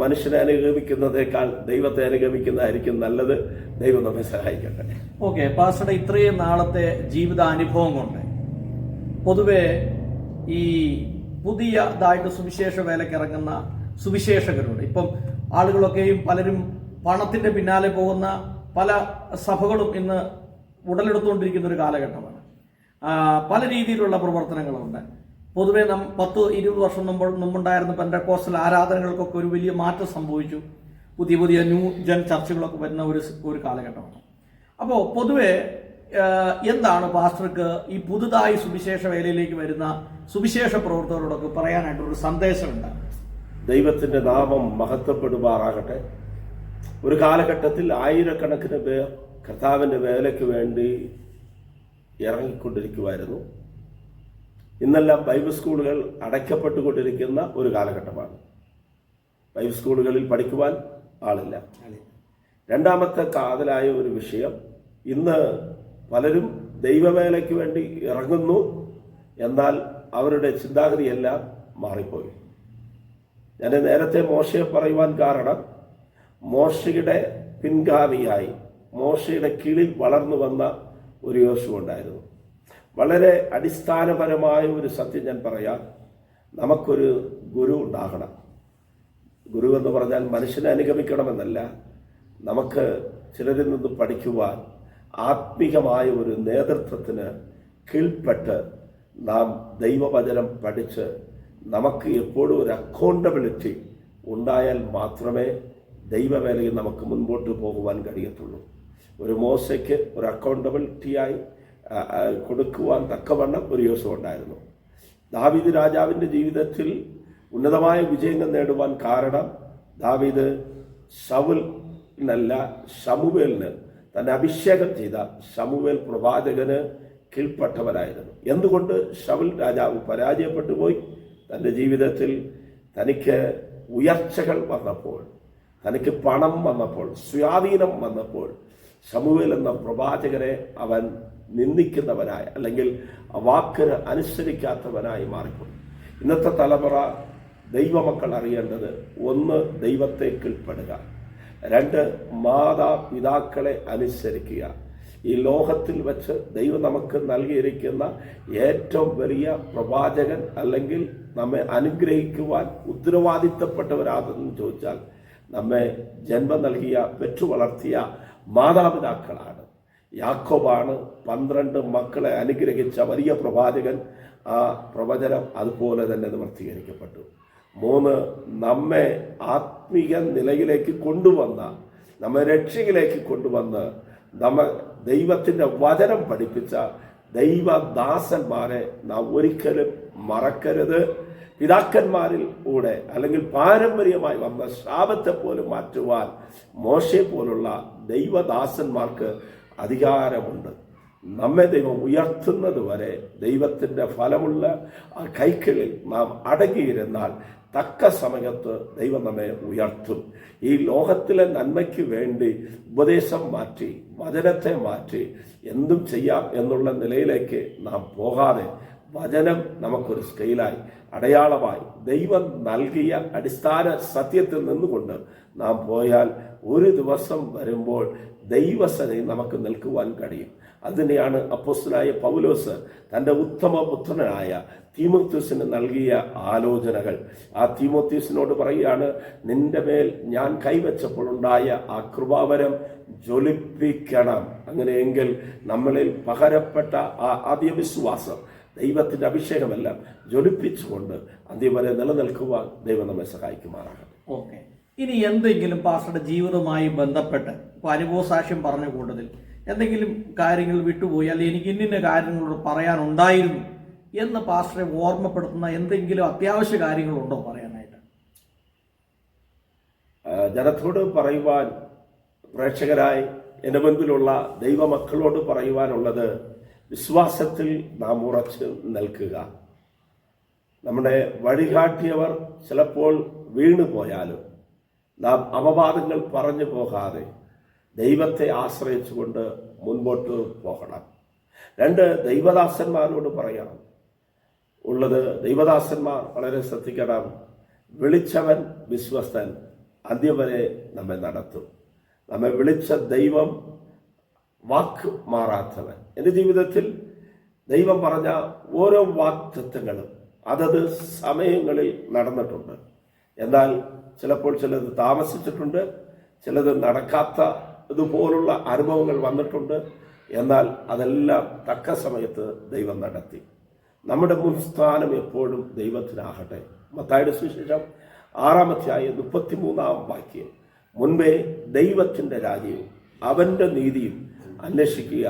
മനുഷ്യനെ അനുഗമിക്കുന്നതേക്കാൾ ദൈവത്തെ അനുഗമിക്കുന്നതായിരിക്കും നല്ലത്. ദൈവം നമ്മെ സഹായിക്കട്ടെ. ഓക്കെ, പാസ്റ്ററുടെ ഇത്രയും നാളത്തെ ജീവിതാനുഭവം കൊണ്ട് പൊതുവെ ഈ പുതിയതായിട്ട് സുവിശേഷ വേലയ്ക്ക് ഇറങ്ങുന്ന സുവിശേഷകരുണ്ട്. ഇപ്പം ആളുകളൊക്കെയും പലരും പണത്തിന്റെ പിന്നാലെ പോകുന്ന പല സഭകളും ഇന്ന് ഉടലെടുത്തുകൊണ്ടിരിക്കുന്ന ഒരു കാലഘട്ടമാണ്. പല രീതിയിലുള്ള പ്രവർത്തനങ്ങളുണ്ട്. പൊതുവെ 10-20 വർഷം മുമ്പുണ്ടായിരുന്ന പെന്തക്കോസ്റ്റൽ ആരാധനകൾക്കൊക്കെ ഒരു വലിയ മാറ്റം സംഭവിച്ചു. പുതിയ ന്യൂ ജൻ ചർച്ചുകളൊക്കെ വരുന്ന ഒരു കാലഘട്ടമാണ്. അപ്പോൾ പൊതുവെ എന്താണ് പാസ്റ്റർക്ക് ഈ പുതുതായി സുവിശേഷ വേലയിലേക്ക് വരുന്ന സുവിശേഷ പ്രവർത്തകരോടൊക്കെ പറയാനായിട്ടൊരു സന്ദേശമുണ്ട്? ദൈവത്തിന്റെ നാമം മഹത്വപ്പെടുമാറാകട്ടെ. ഒരു കാലഘട്ടത്തിൽ ആയിരക്കണക്കിന് പേർ കർത്താവിന്റെ വേലയ്ക്ക് വേണ്ടി ഇറങ്ങിക്കൊണ്ടിരിക്കുമായിരുന്നു. ഇന്നെല്ലാം ബൈബിൾ സ്കൂളുകൾ അടയ്ക്കപ്പെട്ടുകൊണ്ടിരിക്കുന്ന ഒരു കാലഘട്ടമാണ്. ബൈബിൾ സ്കൂളുകളിൽ പഠിക്കുവാൻ ആളില്ല. രണ്ടാമത്തെ കാതലായ ഒരു വിഷയം, ഇന്ന് പലരും ദൈവവേലയ്ക്ക് വേണ്ടി ഇറങ്ങുന്നു, എന്നാൽ അവരുടെ ചിന്താഗതിയെല്ലാം മാറിപ്പോയി. ഞാൻ നേരത്തെ മോശയെ പറയുവാൻ കാരണം, മോശയുടെ പിൻഗാമിയായി മോശയുടെ കീഴിൽ വളർന്നു വന്ന ഒരു യോശുവ ഉണ്ടായിരുന്നു. വളരെ അടിസ്ഥാനപരമായ ഒരു സത്യം ഞാൻ പറയാം, നമുക്കൊരു ഗുരു ഉണ്ടാകണം. ഗുരു എന്ന് പറഞ്ഞാൽ മനുഷ്യനെ അനുഗമിക്കണമെന്നല്ല, നമുക്ക് ചിലരിൽ നിന്ന് പഠിക്കുവാൻ, ആത്മീകമായ ഒരു നേതൃത്വത്തിന് കീഴ്പ്പെട്ട് നാം ദൈവവചനം പഠിച്ച് നമുക്ക് എപ്പോഴും ഒരു അക്കൗണ്ടബിലിറ്റി ഉണ്ടായാൽ മാത്രമേ ദൈവവേലയിൽ നമുക്ക് മുൻപോട്ട് പോകുവാൻ കഴിയത്തുള്ളൂ. ഒരു മോശയ്ക്ക് ഒരു അക്കൗണ്ടബിലിറ്റിയായി കൊടുക്കുവാൻ തക്കവണ്ണം ഒരു യോശുവ ഉണ്ടായിരുന്നു. ദാവീദ് രാജാവിൻ്റെ ജീവിതത്തിൽ ഉന്നതമായ വിജയങ്ങൾ നേടുവാൻ കാരണം ദാവീദ് ശൗലിനല്ല ശമൂവേലിന് തന്നെ അഭിഷേകം ചെയ്ത ശമൂവേൽ പ്രവാചകന് കീഴ്പ്പെട്ടവരായിരുന്നു. എന്തുകൊണ്ട് ശൗൽ രാജാവ് പരാജയപ്പെട്ടു പോയി? തൻ്റെ ജീവിതത്തിൽ തനിക്ക് ഉയർച്ചകൾ വന്നപ്പോൾ, തനിക്ക് പണം വന്നപ്പോൾ, സ്വാധീനം വന്നപ്പോൾ ശമൂവേൽ എന്ന പ്രവാചകരെ അവൻ നിന്ദിക്കുന്നവനായി അല്ലെങ്കിൽ ആ വാക്കിന് അനുസരിക്കാത്തവനായി മാറിപ്പോയി. ഇന്നത്തെ തലമുറ ദൈവമക്കൾ അറിയേണ്ടത്, ഒന്ന് ദൈവത്തെ കീഴ്പ്പെടുക, രണ്ട് മാതാപിതാക്കളെ അനുസരിക്കുക. ഈ ലോകത്തിൽ വെച്ച് ദൈവം നമുക്ക് നൽകിയിരിക്കുന്ന ഏറ്റവും വലിയ പ്രവാചകൻ അല്ലെങ്കിൽ നമ്മെ അനുഗ്രഹിക്കുവാൻ ഉത്തരവാദിത്തപ്പെട്ടവരാതെന്ന് ചോദിച്ചാൽ നമ്മെ ജന്മം നൽകിയ പെറ്റു വളർത്തിയ മാതാപിതാക്കളാണ്. യാക്കോബാണ് 12 മക്കളെ അനുഗ്രഹിച്ച വലിയ പ്രവാചകൻ. ആ പ്രവചനം അതുപോലെ തന്നെ നിവർത്തീകരിക്കപ്പെട്ടു. 3, നമ്മെ ആത്മീയ നിലയിലേക്ക് കൊണ്ടുവന്ന, നമ്മെ രക്ഷയിലേക്ക് കൊണ്ടുവന്ന് ദൈവത്തിൻ്റെ വചനം പഠിപ്പിച്ച ദൈവദാസന്മാരെ നാം ഒരിക്കലും മറക്കരുത്. പിതാക്കന്മാരിൽ കൂടെ അല്ലെങ്കിൽ പാരമ്പര്യമായി വന്ന ശാപത്തെ പോലും മാറ്റുവാൻ മോശയെ പോലുള്ള ദൈവദാസന്മാർക്ക് അധികാരമുണ്ട്. നമ്മെ ദൈവം ഉയർത്തുന്നത് വരെ ദൈവത്തിൻ്റെ ഫലമുള്ള ആ കൈകളിൽ നാം അടങ്ങിയിരുന്നാൽ തക്ക സമയത്ത് ദൈവം നമ്മെ ഉയർത്തും. ഈ ലോകത്തിലെ നന്മയ്ക്ക് വേണ്ടി ഉപദേശം മാറ്റി, വചനത്തെ മാറ്റി എന്തും ചെയ്യാം എന്നുള്ള നിലയിലേക്ക് നാം പോകാതെ വചനം നമുക്കൊരു സ്കെയിലായി, അടയാളമായി ദൈവം നൽകിയ അടിസ്ഥാന സത്യത്തിൽ നിന്നുകൊണ്ട് നാം പോയാൽ ഒരു ദിവസം വരുമ്പോൾ ദൈവസനയിൽ നമുക്ക് നിൽക്കുവാൻ കഴിയും. അതിനെയാണ് അപ്പോസ്തലനായ പൗലോസ് തൻ്റെ ഉത്തമ പുത്രനായ തീമോഥെയോസിന് നൽകിയ ആലോചനകൾ. ആ തീമോഥെയോസിനോട് പറയുകയാണ്, നിന്റെ മേൽ ഞാൻ കൈവച്ചപ്പോൾ ഉണ്ടായ ആ കൃപാവരം ജ്വലിപ്പിക്കണം. അങ്ങനെയെങ്കിൽ നമ്മളിൽ പകരപ്പെട്ട ആ ആദ്യവിശ്വാസം, ദൈവത്തിൻ്റെ അഭിഷേകമെല്ലാം ജ്വലിപ്പിച്ചുകൊണ്ട് അന്ത്യം വരെ നിലനിൽക്കുവാൻ ദൈവം നമ്മെ സഹായിക്കുമാറാകട്ടെ. ഓക്കെ, ഇനി എന്തെങ്കിലും പാസ്റ്ററുടെ ജീവിതവുമായി ബന്ധപ്പെട്ട് അനുഭവ സാക്ഷ്യം പറഞ്ഞ കൂട്ടത്തിൽ എന്തെങ്കിലും കാര്യങ്ങൾ വിട്ടുപോയി, അല്ലെങ്കിൽ എനിക്ക് ഇന്ന കാര്യങ്ങളോട് പറയാനുണ്ടായിരുന്നു എന്ന് പാസ്റ്ററെ ഓർമ്മപ്പെടുത്തുന്ന എന്തെങ്കിലും അത്യാവശ്യ കാര്യങ്ങളുണ്ടോ പറയാനായിട്ട്? ജനത്തോട് പറയുവാൻ, പ്രേക്ഷകരായി എൻ്റെ മുൻപിലുള്ള ദൈവമക്കളോട് പറയുവാനുള്ളത്, വിശ്വാസത്തിൽ നാം ഉറച്ചു നിൽക്കുക. നമ്മുടെ വഴികാട്ടിയവർ ചിലപ്പോൾ വീണു പോയാലും നാം അപവാദങ്ങൾ പറഞ്ഞു പോകാതെ ദൈവത്തെ ആശ്രയിച്ചുകൊണ്ട് മുൻപോട്ട് പോകണം. 2, ദൈവദാസന്മാരോട് പറയണം ഉള്ളത്, ദൈവദാസന്മാർ വളരെ ശ്രദ്ധിക്കണം. വിളിച്ചവൻ വിശ്വസ്തൻ, അന്ത്യം വരെ നമ്മെ നടത്തും. നമ്മെ വിളിച്ച ദൈവം വാക്ക് മാറാത്തവൻ. എൻ്റെ ജീവിതത്തിൽ ദൈവം പറഞ്ഞ ഓരോ വാഗ്ദത്തങ്ങളും അതത് സമയങ്ങളിൽ നടന്നിട്ടുണ്ട്. എന്നാൽ ചിലപ്പോൾ ചിലത് താമസിച്ചിട്ടുണ്ട്, ചിലത് നടക്കാത്ത ഇതുപോലുള്ള അനുഭവങ്ങൾ വന്നിട്ടുണ്ട്. എന്നാൽ അതെല്ലാം തക്ക സമയത്ത് ദൈവം നടത്തി. നമ്മുടെ മുൻസ്ഥാനം എപ്പോഴും ദൈവത്തിനാകട്ടെ. മത്തായിയുടെ സുവിശേഷം 6-ാം അധ്യായം 33-ാം വാക്യം, മുൻപേ ദൈവത്തിൻ്റെ രാജ്യവും അവൻ്റെ നീതിയും അന്വേഷിക്കുക,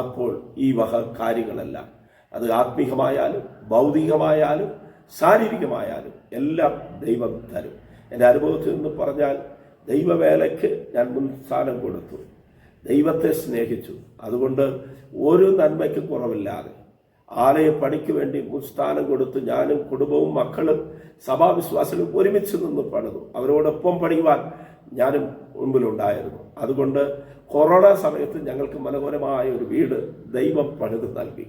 അപ്പോൾ ഈ വക കാര്യങ്ങളെല്ലാം, അത് ആത്മീകമായാലും ഭൗതികമായാലും ശാരീരികമായാലും എല്ലാം ദൈവം തരും. എൻ്റെ അനുഭവത്തിൽ നിന്ന് പറഞ്ഞാൽ, ദൈവവേലയ്ക്ക് ഞാൻ മുൻസ്ഥാനം കൊടുത്തു, ദൈവത്തെ സ്നേഹിച്ചു. അതുകൊണ്ട് ഒരു നന്മയ്ക്ക് കുറവില്ലാതെ ആലയ പണിക്ക് വേണ്ടി മുൻസ്ഥാനം കൊടുത്ത് ഞാനും കുടുംബവും മക്കളും സഭാവിശ്വാസികളും ഒരുമിച്ച് നിന്ന് പണിതു. അവരോടൊപ്പം പണിയുവാൻ ഞാനും മുൻപിലുണ്ടായിരുന്നു. അതുകൊണ്ട് കൊറോണ സമയത്ത് ഞങ്ങൾക്ക് മനോഹരമായ ഒരു വീട് ദൈവം പണിത് നൽകി.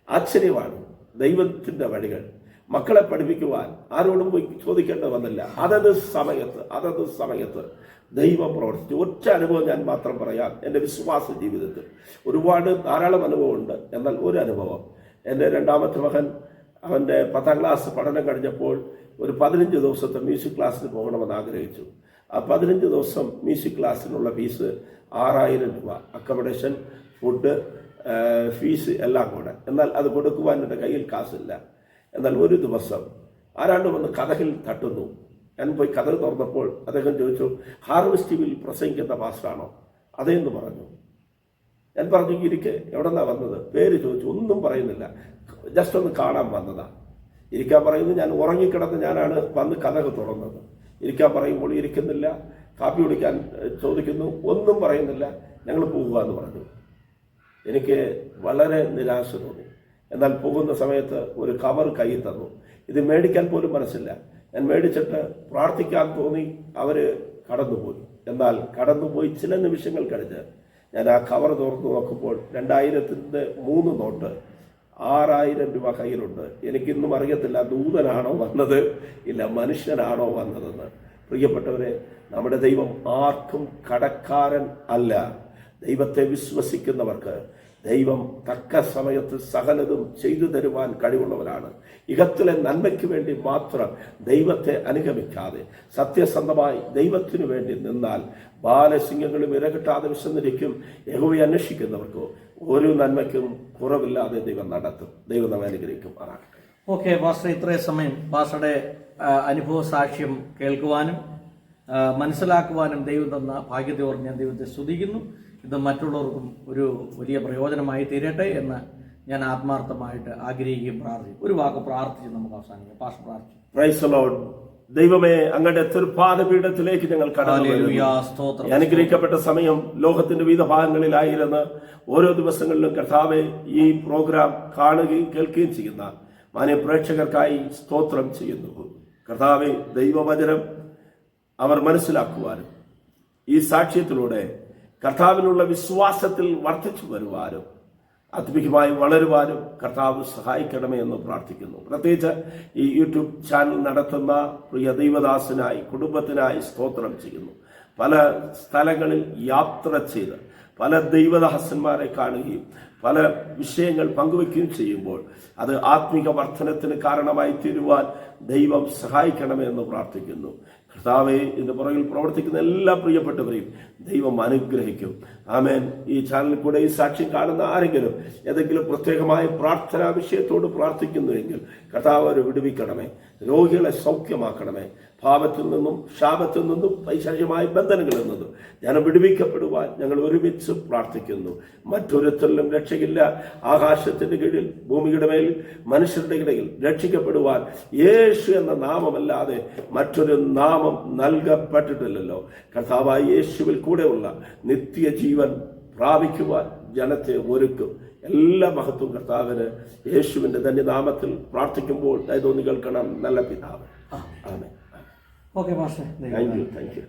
ആശ്ചര്യമാണ് ദൈവത്തിൻ്റെ വഴികൾ. മക്കളെ പഠിപ്പിക്കുവാൻ ആരോടും പോയി ചോദിക്കേണ്ട വന്നില്ല. അതത് സമയത്ത് ദൈവം പ്രവർത്തിച്ചു. ഒറ്റ അനുഭവം ഞാൻ മാത്രം പറയാം. എൻ്റെ വിശ്വാസ ജീവിതത്തിൽ ധാരാളം അനുഭവമുണ്ട്. എന്നാൽ ഒരു അനുഭവം, എൻ്റെ 2ാമത്തെ മകൻ അവൻ്റെ 10ാം ക്ലാസ് പഠനം കഴിഞ്ഞപ്പോൾ ഒരു 15 ദിവസത്തെ മ്യൂസിക് ക്ലാസ്സിന് പോകണമെന്ന് ആഗ്രഹിച്ചു. ആ 15 ദിവസം മ്യൂസിക് ക്ലാസ്സിനുള്ള ഫീസ് 6000 രൂപ, അക്കോമഡേഷൻ, ഫുഡ്, ഫീസ് എല്ലാം കൂടെ. എന്നാൽ അത് കൊടുക്കുവാൻ എൻ്റെ കയ്യിൽ കാശില്ല. എന്നാൽ ഒരു ദിവസം ആരാണ്ട് വന്ന് കഥകിൽ തട്ടുന്നു. ഞാൻ പോയി കഥ തുറന്നപ്പോൾ അദ്ദേഹം ചോദിച്ചു, ഹാർവെസ്റ്റ് ടിവിയിൽ പ്രസംഗിക്കുന്ന പാസ്റ്ററാണോ? അതേന്ന് പറഞ്ഞു. ഞാൻ പറഞ്ഞു, ഇരിക്കെ എവിടെ നിന്നാണ് വന്നത്? പേര് ചോദിച്ചു. ഒന്നും പറയുന്നില്ല, ജസ്റ്റ് ഒന്ന് കാണാൻ വന്നതാ. ഇരിക്കാൻ പറയുന്നത് ഞാൻ ഉറങ്ങിക്കിടന്ന് ഞാനാണ് വന്ന് കഥകൾ തുറന്നത്. ഇരിക്കാൻ പറയുമ്പോൾ ഇരിക്കുന്നില്ല, കാപ്പി കുടിക്കാൻ ചോദിക്കുന്നു, ഒന്നും പറയുന്നില്ല. ഞങ്ങൾ പോകുക എന്ന് പറഞ്ഞു. എനിക്ക് വളരെ നിരാശ തോന്നി. എന്നാൽ പോകുന്ന സമയത്ത് ഒരു കവർ കയ്യിൽ തന്നു. ഇത് മേടിക്കാൻ പോലും മനസ്സില്ല. ഞാൻ മേടിച്ചിട്ട് പ്രാർത്ഥിക്കാൻ തോന്നി. അവർ കടന്നുപോയി. എന്നാൽ കടന്നുപോയി ചില നിമിഷങ്ങൾ കഴിഞ്ഞ് ഞാൻ ആ കവർ തുറന്നു നോക്കുമ്പോൾ 2003 നോട്ട് 6000 രൂപ കയ്യിലുണ്ട്. എനിക്കിന്നും അറിയത്തില്ല ദൂതനാണോ വന്നത്, ഇല്ല മനുഷ്യനാണോ വന്നതെന്ന്. പ്രിയപ്പെട്ടവരെ, നമ്മുടെ ദൈവം ആർക്കും കടക്കാരൻ അല്ല. ദൈവത്തെ വിശ്വസിക്കുന്നവർക്ക് ദൈവം തക്ക സമയത്ത് സകലതും ചെയ്തു തരുവാൻ കഴിവുള്ളവരാണ്. ഇഹത്തിലെ നന്മയ്ക്ക് വേണ്ടി മാത്രം ദൈവത്തെ അനുഗമിക്കാതെ സത്യസന്ധമായി ദൈവത്തിനു വേണ്ടി നിന്നാൽ ബാലസിംഹങ്ങളും ഇരകിട്ടാതെ വിശന്നിരിക്കും. യഹോവയെ അന്വേഷിക്കുന്നവർക്ക് ഒരു നന്മയ്ക്കും കുറവില്ലാതെ ദൈവം നടത്തും. ദൈവം നമ്മെ അനുഗ്രഹിക്കും. ആകട്ടെ. ഓക്കെ പാസ്റ്റർ, ഇത്രയും സമയം പാസ്റ്ററുടെ അനുഭവ സാക്ഷ്യം കേൾക്കുവാനും മനസ്സിലാക്കുവാനും ദൈവം തന്ന ഭാഗ്യത്തെ ഓർത്ത് ഞാൻ ദൈവത്തെ സ്തുതിക്കുന്നു. ഇത് മറ്റുള്ളവർക്കും ഒരു വലിയ പ്രയോജനമായി തീരട്ടെ എന്ന് ഞാൻ ആത്മാർത്ഥമായിട്ട് ആഗ്രഹിക്കുകയും പ്രാർത്ഥിക്കും. ഒരു വാക്ക് പ്രാർത്ഥിച്ച് നമുക്ക് അവസാനിക്കാം. പാസ്റ്റർ പ്രാർത്ഥിക്കും. Praise the Lord. ദൈവമേ, അങ്ങയുടെ തൃപാദപീഠത്തിലേക്ക് ഞങ്ങൾ കടന്നു. അനുഗ്രഹിക്കപ്പെട്ട സമയം ലോകത്തിന്റെ വിവിധ ഭാഗങ്ങളിലായിരുന്ന് ഓരോ ദിവസങ്ങളിലും കർത്താവെ ഈ പ്രോഗ്രാം കാണുകയും കേൾക്കുകയും ചെയ്യുന്ന മാന്യ പ്രേക്ഷകർക്കായി സ്തോത്രം ചെയ്യുന്നു. കർത്താവെ, ദൈവവചനം അവർ മനസ്സിലാക്കുവാനും ഈ സാക്ഷ്യത്തിലൂടെ കർത്താവിനുള്ള വിശ്വാസത്തിൽ വർദ്ധിച്ചു വരുവാനും ആത്മീയമായി വളരുവാനും കർത്താവ് സഹായിക്കണമേ എന്ന് പ്രാർത്ഥിക്കുന്നു. പ്രത്യേകിച്ച് ഈ യൂട്യൂബ് ചാനൽ നടത്തുന്ന പ്രിയ ദൈവദാസനായി കുടുംബത്തിനായി സ്തോത്രം ചെയ്യുന്നു. പല സ്ഥലങ്ങളിൽ യാത്ര ചെയ്ത് പല ദൈവദാസന്മാരെ കാണുകയും പല വിഷയങ്ങൾ പങ്കുവയ്ക്കുകയും ചെയ്യുമ്പോൾ അത് ആത്മീക വർധനത്തിന് കാരണമായി തീരുവാൻ ദൈവം സഹായിക്കണമേ എന്ന് പ്രാർത്ഥിക്കുന്നു. കർത്താവെ, ഇതിന്റെ പുറകിൽ പ്രവർത്തിക്കുന്ന എല്ലാ പ്രിയപ്പെട്ടവരെയും ദൈവം അനുഗ്രഹിക്കും. ആമേൻ. ഈ ചാനലിൽ കൂടെ ഈ സാക്ഷ്യം കാണുന്ന ആരെങ്കിലും ഏതെങ്കിലും പ്രത്യേകമായ പ്രാർത്ഥനാ വിഷയത്തോട് പ്രാർത്ഥിക്കുന്നുവെങ്കിൽ കർത്താവ് അവരെ വിടുവിക്കണമേ, രോഗികളെ സൗഖ്യമാക്കണമേ, പാപത്തിൽ നിന്നും ശാപത്തിൽ നിന്നും പൈശാചികമായ ബന്ധനങ്ങളിൽ നിന്നും ജനം വിടുവിക്കപ്പെടുവാൻ ഞങ്ങൾ ഒരുമിച്ച് പ്രാർത്ഥിക്കുന്നു. മറ്റൊരുത്തരിലും രക്ഷയില്ല. ആകാശത്തിന്റെ കീഴിൽ ഭൂമിയുടെ മേൽ മനുഷ്യരുടെ ഇടയിൽ രക്ഷിക്കപ്പെടുവാൻ യേശു എന്ന നാമമല്ലാതെ മറ്റൊരു നാമം നൽകപ്പെട്ടിട്ടില്ലല്ലോ. കർത്താവായ യേശുവിൽ കൂടെയുള്ള നിത്യജീവൻ പ്രാപിക്കുവാൻ ജനത്തെ ഒരുക്കും. എല്ലാ മഹത്വം കർത്താവിന്. യേശുവിന്റെ ധന്യനാമത്തിൽ പ്രാർത്ഥിക്കുമ്പോൾ ദയതോന്നി കേൾക്കണം. നല്ല പിതാവ്. ആമേൻ. Okay master, thank U.